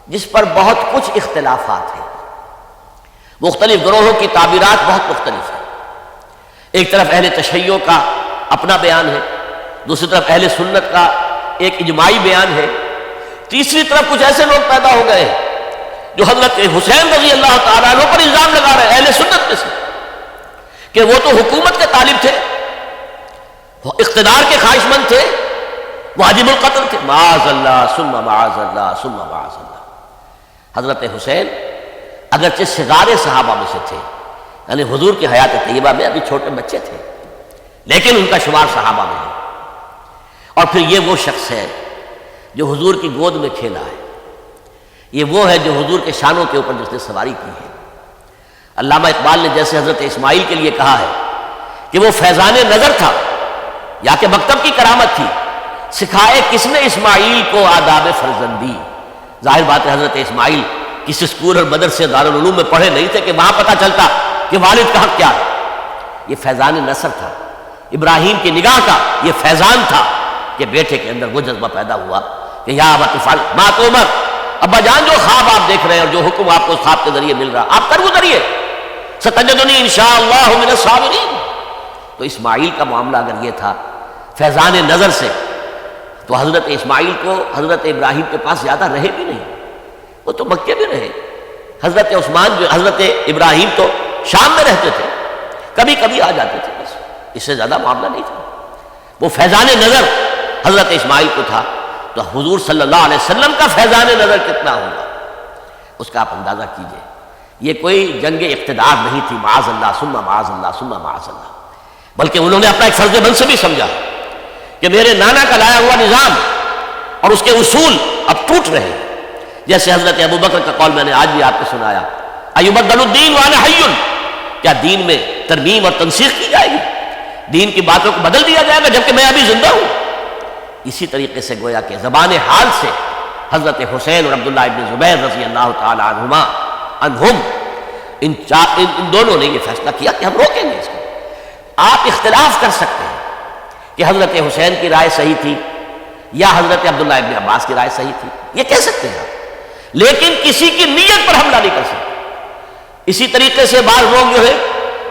جس پر بہت کچھ اختلافات ہیں، مختلف گروہوں کی تعبیرات بہت مختلف ہیں۔ ایک طرف اہل تشیع کا اپنا بیان ہے، دوسری طرف اہل سنت کا ایک اجماعی بیان ہے، تیسری طرف کچھ ایسے لوگ پیدا ہو گئے جو حضرت حسین رضی اللہ تعالیٰ عنہ پر الزام لگا رہے ہیں اہل سنت میں سے کہ وہ تو حکومت کے طالب تھے، وہ اقتدار کے خواہش مند تھے، واجب القتل تھے، معاذ اللہ ثم معاذ اللہ ثم معاذ اللہ۔ حضرت حسین اگرچہ صغار صحابہ میں سے تھے، یعنی حضور کی حیات طیبہ میں ابھی چھوٹے بچے تھے، لیکن ان کا شمار صحابہ میں ہے، اور پھر یہ وہ شخص ہے جو حضور کی گود میں کھیلا ہے، یہ وہ ہے جو حضور کے شانوں کے اوپر جس نے سواری کی ہے۔ علامہ اقبال نے جیسے حضرت اسماعیل کے لیے کہا ہے کہ وہ فیضان نظر تھا یا کہ مکتب کی کرامت تھی، سکھائے کس نے اسماعیل کو آداب فرزندی۔ ظاہر بات ہے حضرت اسماعیل کسی اسکول اور مدرسے دارالعلوم میں پڑھے نہیں تھے کہ وہاں پتہ چلتا کہ والد کا حق کیا ہے۔ یہ فیضان نصر تھا، ابراہیم کی نگاہ کا یہ فیضان تھا کہ بیٹے کے اندر وہ جذبہ پیدا ہوا کہ یا ابت افعل ما تؤمر، ابا جان جو خواب آپ دیکھ رہے ہیں اور جو حکم آپ کو اس خواب کے ذریعے مل رہا آپ کر گزریے، ستجدنی انشاءاللہ من الصابرین۔ تو اسماعیل کا معاملہ اگر یہ تھا فیضان نظر سے، تو حضرت اسماعیل کو حضرت ابراہیم کے پاس زیادہ رہے بھی نہیں، وہ تو مکے میں رہے۔ حضرت عثمان جو حضرت ابراہیم تو شام میں رہتے تھے، کبھی کبھی آ جاتے تھے، بس اس سے زیادہ معاملہ نہیں تھا۔ وہ فیضان نظر حضرت اسماعیل کو تھا، تو حضور صلی اللہ علیہ وسلم کا فیضان نظر کتنا ہوگا اس کا آپ اندازہ کیجئے۔ یہ کوئی جنگ اقتدار نہیں تھی، معاذ اللہ ثم معاذ اللہ ثم معاذ اللہ، بلکہ انہوں نے اپنا ایک فرض منصبی سمجھا کہ میرے نانا کا لایا ہوا نظام اور اس کے اصول اب ٹوٹ رہے ہیں۔ جیسے حضرت ابو بکر کا قول میں نے آج بھی آپ کو سنایا، ایبدل الدین وانا حی، کیا دین میں ترمیم اور تنسیخ کی جائے گی، دین کی باتوں کو بدل دیا جائے گا جبکہ میں ابھی زندہ ہوں۔ اسی طریقے سے گویا کہ زبان حال سے حضرت حسین اور عبداللہ ابن زبیر رضی اللہ تعالی عنہما ان دونوں نے یہ فیصلہ کیا کہ ہم روکیں گے اس کو۔ آپ اختلاف کر سکتے ہیں کہ حضرت حسین کی رائے صحیح تھی یا حضرت عبداللہ ابن عباس کی رائے صحیح تھی، یہ کہہ سکتے ہیں آپ، لیکن کسی کی نیت پر حملہ نہیں کر سکتے۔ اسی طریقے سے بعض لوگ جو ہے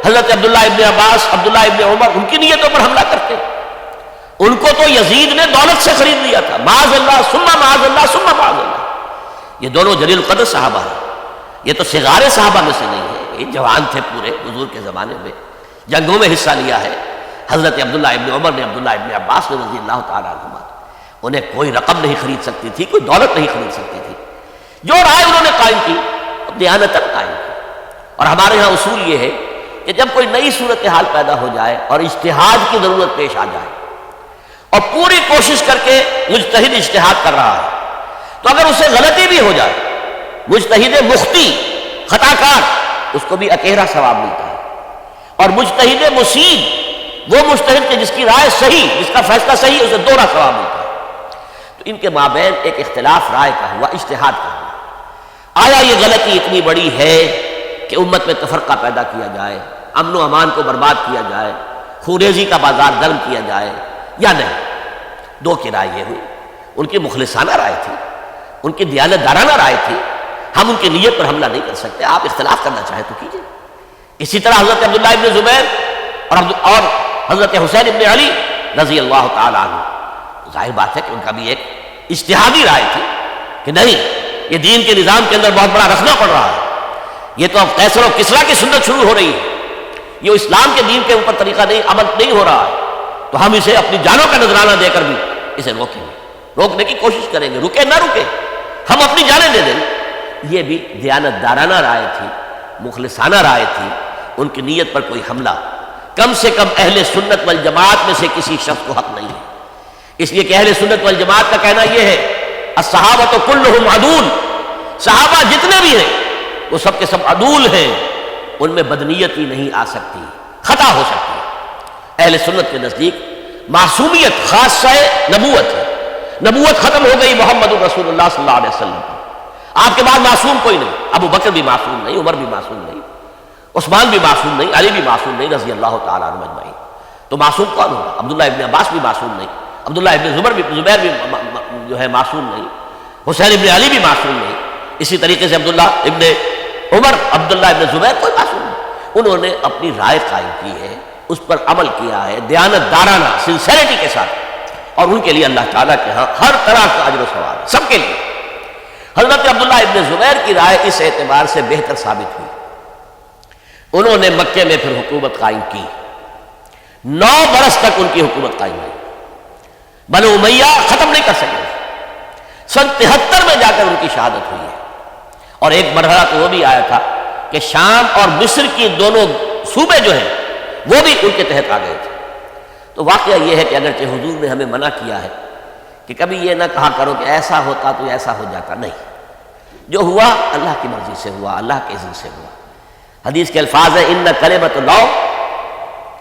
حضرت عبداللہ ابن عباس، عبداللہ ابن عمر، ان کی نیتوں پر حملہ کرتے ہیں۔ ان کو تو یزید نے دولت سے خرید لیا تھا، معاذ اللہ ثم معاذ اللہ ثم معاذ اللہ۔ یہ دونوں جلیل القدر صحابہ ہیں، یہ تو صغار صحابہ میں سے نہیں ہے، یہ جوان تھے پورے حضور کے زمانے میں، جنگوں میں حصہ لیا ہے۔ حضرت عبداللہ ابن عمر نے، عبداللہ ابن عباس نے رضی اللہ تعالیٰ عنہما، انہیں کوئی رقم نہیں خرید سکتی تھی، کوئی دولت نہیں خرید سکتی تھی۔ جو رائے انہوں نے قائم کی دیانتاً قائم کی۔ اور ہمارے ہاں اصول یہ ہے کہ جب کوئی نئی صورتحال پیدا ہو جائے اور اجتہاد کی ضرورت پیش آ جائے اور پوری کوشش کر کے مجتہد اجتہاد کر رہا ہے، تو اگر اسے غلطی بھی ہو جائے، مجتہد مخطی خطا کار اس کو بھی اکیرا ثواب ملتا ہے، اور مجتہد مصیب وہ مجتہد کہ جس کی رائے صحیح، جس کا فیصلہ صحیح، اسے دوہرا ثواب ملتا ہے۔ تو ان کے مابین ایک اختلاف رائے کا ہوا، اجتہاد کا ہوا۔ آیا یہ غلطی اتنی بڑی ہے کہ امت میں تفرقہ پیدا کیا جائے، امن و امان کو برباد کیا جائے، خوریزی کا بازار گرم کیا جائے، یا نہیں؟ دو کی رائے یہ ہوئی، ان کی مخلصانہ رائے تھی، ان کی دیانت دارانہ رائے تھی، ہم ان کی نیت پر حملہ نہیں کر سکتے، آپ اختلاف کرنا چاہیں تو کیجئے۔ اسی طرح حضرت عبداللہ ابن زبیر اور حضرت حسین ابن علی رضی اللہ تعالیٰ عنہ، ظاہر بات ہے کہ ان کا بھی ایک اجتہادی رائے تھی کہ نہیں، یہ دین کے نظام کے اندر بہت بڑا رکھنا پڑ رہا ہے، یہ تو اب قیصر و کسریٰ کی سنت شروع ہو رہی ہے، یہ اسلام کے دین کے اوپر طریقہ نہیں، عمل نہیں ہو رہا ہے، تو ہم اسے اپنی جانوں کا نذرانہ دے کر بھی اسے روکیں گے، روکنے کی کوشش کریں گے، رکے نہ رکے ہم اپنی جانیں دے دیں۔ یہ بھی دیانت دارانہ رائے تھی، مخلصانہ رائے تھی، ان کی نیت پر کوئی حملہ کم سے کم اہل سنت والجماعت میں سے کسی شخص کو حق نہیں ہے۔ اس لیے کہ اہل سنت والجماعت کا کہنا یہ ہے الصحابۃ کلھم عدول، صحابہ جتنے بھی ہیں وہ سب کے سب عدول ہیں، ان میں بدنیتی نہیں آ سکتی، خطا ہو سکتی ہے۔ اہل سنت کے نزدیک معصومیت خاصہ نبوت ہے، نبوت ختم ہو گئی محمد رسول اللہ صلی اللہ علیہ وسلم پر، آپ کے بعد معصوم کوئی نہیں، ابو بکر بھی معصوم نہیں، عمر بھی معصوم نہیں، عثمان بھی معصوم نہیں، علی بھی معصوم نہیں رضی اللہ تعالیٰ عنہ اجمعین۔ تو معصوم کون ہوگا؟ عبداللہ ابن عباس بھی معصوم نہیں، عبداللہ ابن زبیر بھی جو ہے معصوم نہیں، حسین ابن علی بھی معصوم نہیں، اسی طریقے سے عبداللہ ابن عمر، عبداللہ ابن زبیر کوئی معصوم نہیں۔ انہوں نے اپنی رائے قائم کی ہے، اس پر عمل کیا ہے دیانت دارانہ سنسیریٹی کے ساتھ، اور ان کے لیے اللہ تعالیٰ کے ہاں ہر طرح کا اجر و ثواب ہے، سب کے لیے۔ حضرت عبداللہ ابن زبیر کی رائے اس اعتبار سے بہتر ثابت ہوئی، انہوں نے مکے میں پھر حکومت قائم کی، 9 برس تک ان کی حکومت قائم ہوئی، بنو امیہ ختم نہیں کر سکے، سن 73 میں جا کر ان کی شہادت ہوئی ہے۔ اور ایک مرحلہ تو وہ بھی آیا تھا کہ شام اور مصر کی دونوں صوبے جو ہیں وہ بھی ان کے تحت آ گئے تھے۔ تو واقعہ یہ ہے کہ اگرچہ حضور نے ہمیں منع کیا ہے کہ کبھی یہ نہ کہا کرو کہ ایسا ہوتا تو ایسا ہو جاتا، نہیں، جو ہوا اللہ کی مرضی سے ہوا، اللہ کے اذن سے ہوا۔ حدیث کے الفاظ ہیں ان کلمۃ لو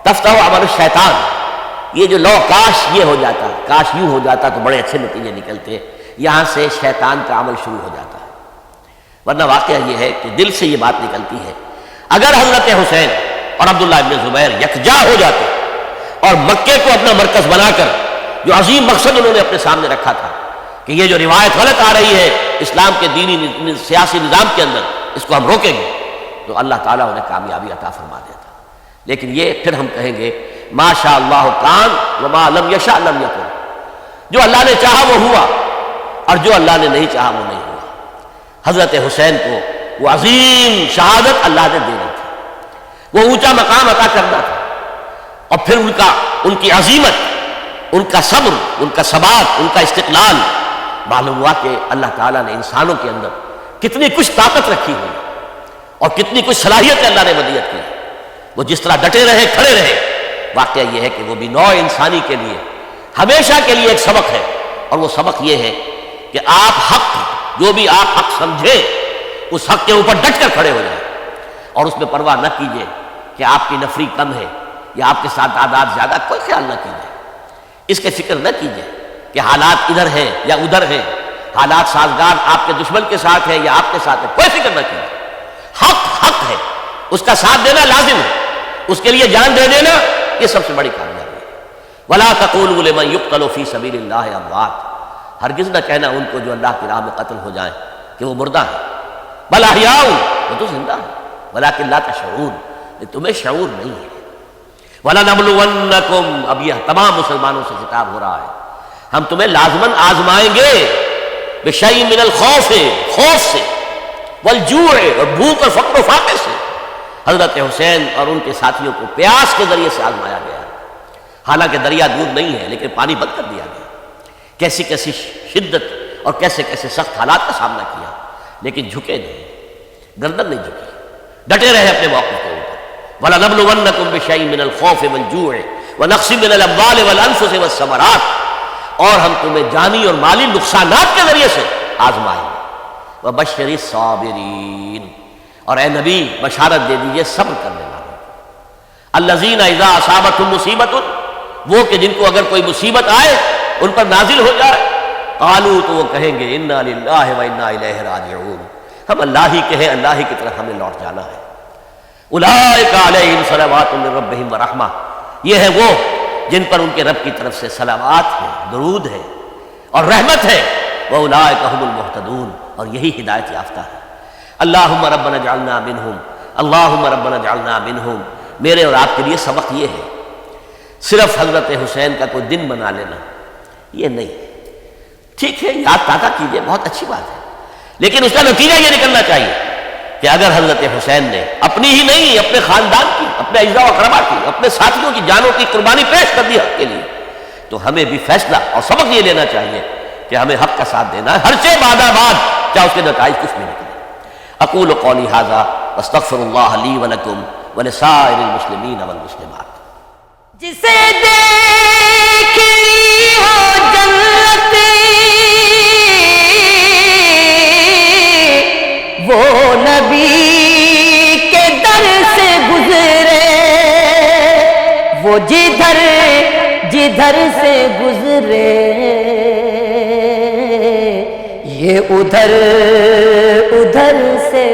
تفتح عمل الشیطان، یہ جو لو کاش یہ ہو جاتا، کاش یوں ہو جاتا تو بڑے اچھے نتیجے نکلتے، یہاں سے شیطان کا عمل شروع ہو جاتا ہے۔ ورنہ واقعہ یہ ہے کہ دل سے یہ بات نکلتی ہے، اگر حضرت حسین اور عبداللہ ابن زبیر یکجا ہو جاتے اور مکے کو اپنا مرکز بنا کر جو عظیم مقصد انہوں نے اپنے سامنے رکھا تھا کہ یہ جو روایت غلط آ رہی ہے اسلام کے دینی سیاسی نظام کے اندر، اس کو ہم روکیں گے، تو اللہ تعالیٰ انہیں کامیابی عطا فرما دیتا۔ لیکن یہ پھر ہم کہیں گے ما شاء اللہ کان وما لم یشاء لم یکن، جو اللہ نے چاہا وہ ہوا اور جو اللہ نے نہیں چاہا وہ نہیں ہوا۔ حضرت حسین کو وہ عظیم شہادت اللہ نے دینی تھی، وہ اونچا مقام عطا کرنا تھا، اور پھر ان کی عظیمت، ان کا صبر، ان کا ثبات، ان کا استقلال، معلوم ہوا کہ اللہ تعالیٰ نے انسانوں کے اندر کتنی کچھ طاقت رکھی ہوئی اور کتنی کچھ صلاحیتیں اللہ نے ودیعت کی، وہ جس طرح ڈٹے رہے، کھڑے رہے۔ واقعہ یہ ہے کہ وہ بھی نوع انسانی کے لیے ہمیشہ کے لیے ایک سبق ہے، اور وہ سبق یہ ہے کہ آپ حق، جو بھی آپ حق سمجھیں اس حق کے اوپر ڈٹ کر کھڑے ہو جائیں، اور اس میں پرواہ نہ کیجیے کہ آپ کی نفری کم ہے یا آپ کے ساتھ تعداد زیادہ، کوئی خیال نہ کیجیے، اس کے فکر نہ کیجیے کہ حالات ادھر ہیں یا ادھر ہیں، حالات سازگار آپ کے دشمن کے ساتھ ہے یا آپ کے ساتھ ہے، کوئی فکر نہ کیجیے۔ حق حق ہے، اس کا ساتھ دینا لازم ہے، اس کے لیے جان دے دینا یہ سب سے بڑی کامیابی ہے۔ وَلَا تَقُولُوا لِمَن يُقْتَلُ فِي سَبِيلِ اللَّهِ أَمْوَاتٌ، ہرگز نہ کہنا ان کو جو اللہ کی راہ میں قتل ہو جائیں کہ وہ مردہ ہیں، بل احیاء، وہ تو زندہ ہیں، ولیکن لا تشعرون، تمہیں شعور نہیں ہے۔ وَلَنَبْلُوَنَّكُمْ، اب یہ تمام مسلمانوں سے خطاب ہو رہا ہے، ہم تمہیں لازماً آزمائیں گے، بِشَيْءٍ مِّنَ الْخَوْفِ، خوف سے، وَالْجُوعِ، اور بھوک اور فقر و فاقے سے۔ حضرت حسین اور ان کے ساتھیوں کو پیاس کے ذریعے سے آزمایا گیا، حالانکہ دریا دور نہیں ہے لیکن پانی بند کر دیا گیا، کیسی کیسی شدت اور کیسے کیسے سخت حالات کا سامنا کیا، لیکن جھکے نہیں، گردن نہیں جھکی، ڈٹے رہے اپنے موقف کے اوپر۔ وَلَنَبْلُوَنَّكُمْ بِشَيْءٍ مِّنَ الْخَوْفِ وَالْجُوعِ وَنَقْصٍ مِّنَ الْأَمْوَالِ وَالْأَنفُسِ وَالثَّمَرَاتِ، اور ہم تمہیں جانی اور مالی نقصانات کے ذریعے سے آزمائیں گے۔ وَبَشِّرِ الصَّابِرِينَ، اور اے نبی بشارت دے دیجئے صبر کرنے والوں کو۔ الَّذِينَ إِذَا أَصَابَتْهُمْ مُصِيبَةٌ، وہ کہ جن کو اگر کوئی مصیبت آئے، ان پر نازل ہو جائے، قالوا، تو وہ کہیں گے اِنَّا لِلَّهِ وَإِنَّا إِلَيْهِ رَاجِعُونَ، ہم اللہ ہی کے ہیں، اللہ ہی کی طرف ہمیں لوٹ جانا ہے۔ اولئک علیہم صلوات من ربہم ورحمہ، یہ ہے وہ جن پر ان کے رب کی طرف سے صلوات ہے، درود ہے اور رحمت ہے، واولئک هم المہتدون، اور یہی ہدایت یافتہ ہے۔ اللہم ربنا اجعلنا منہم، اللہم ربنا اجعلنا منہم، میرے اور آپ کے لیے سبق یہ ہے، صرف حضرت حسین کا کوئی دن بنا لینا یہ نہیں، ٹھیک ہے یاد تازہ کیجئے، بہت اچھی بات ہے، لیکن اس کا نتیجہ یہ نکلنا چاہیے کہ اگر حضرت حسین نے اپنی ہی نہیں، اپنے خاندان کی، اپنے اجزاء و اقربا کی، اپنے ساتھیوں کی جانوں کی قربانی پیش کر دی حق کے لیے، تو ہمیں بھی فیصلہ اور سبق یہ لینا چاہیے کہ ہمیں حق کا ساتھ دینا ہے، ہر چیز بعد چاہے اس کے نتائج کچھ بھی نکلے۔ اقول قولی ھذا واستغفر اللہ لی ولکم ولسائر المسلمین والمسلمات۔ جسے دیکھنی ہو جنت وہ نبی کے در سے گزرے، جدھر جدھر سے گزرے یہ ادھر ادھر سے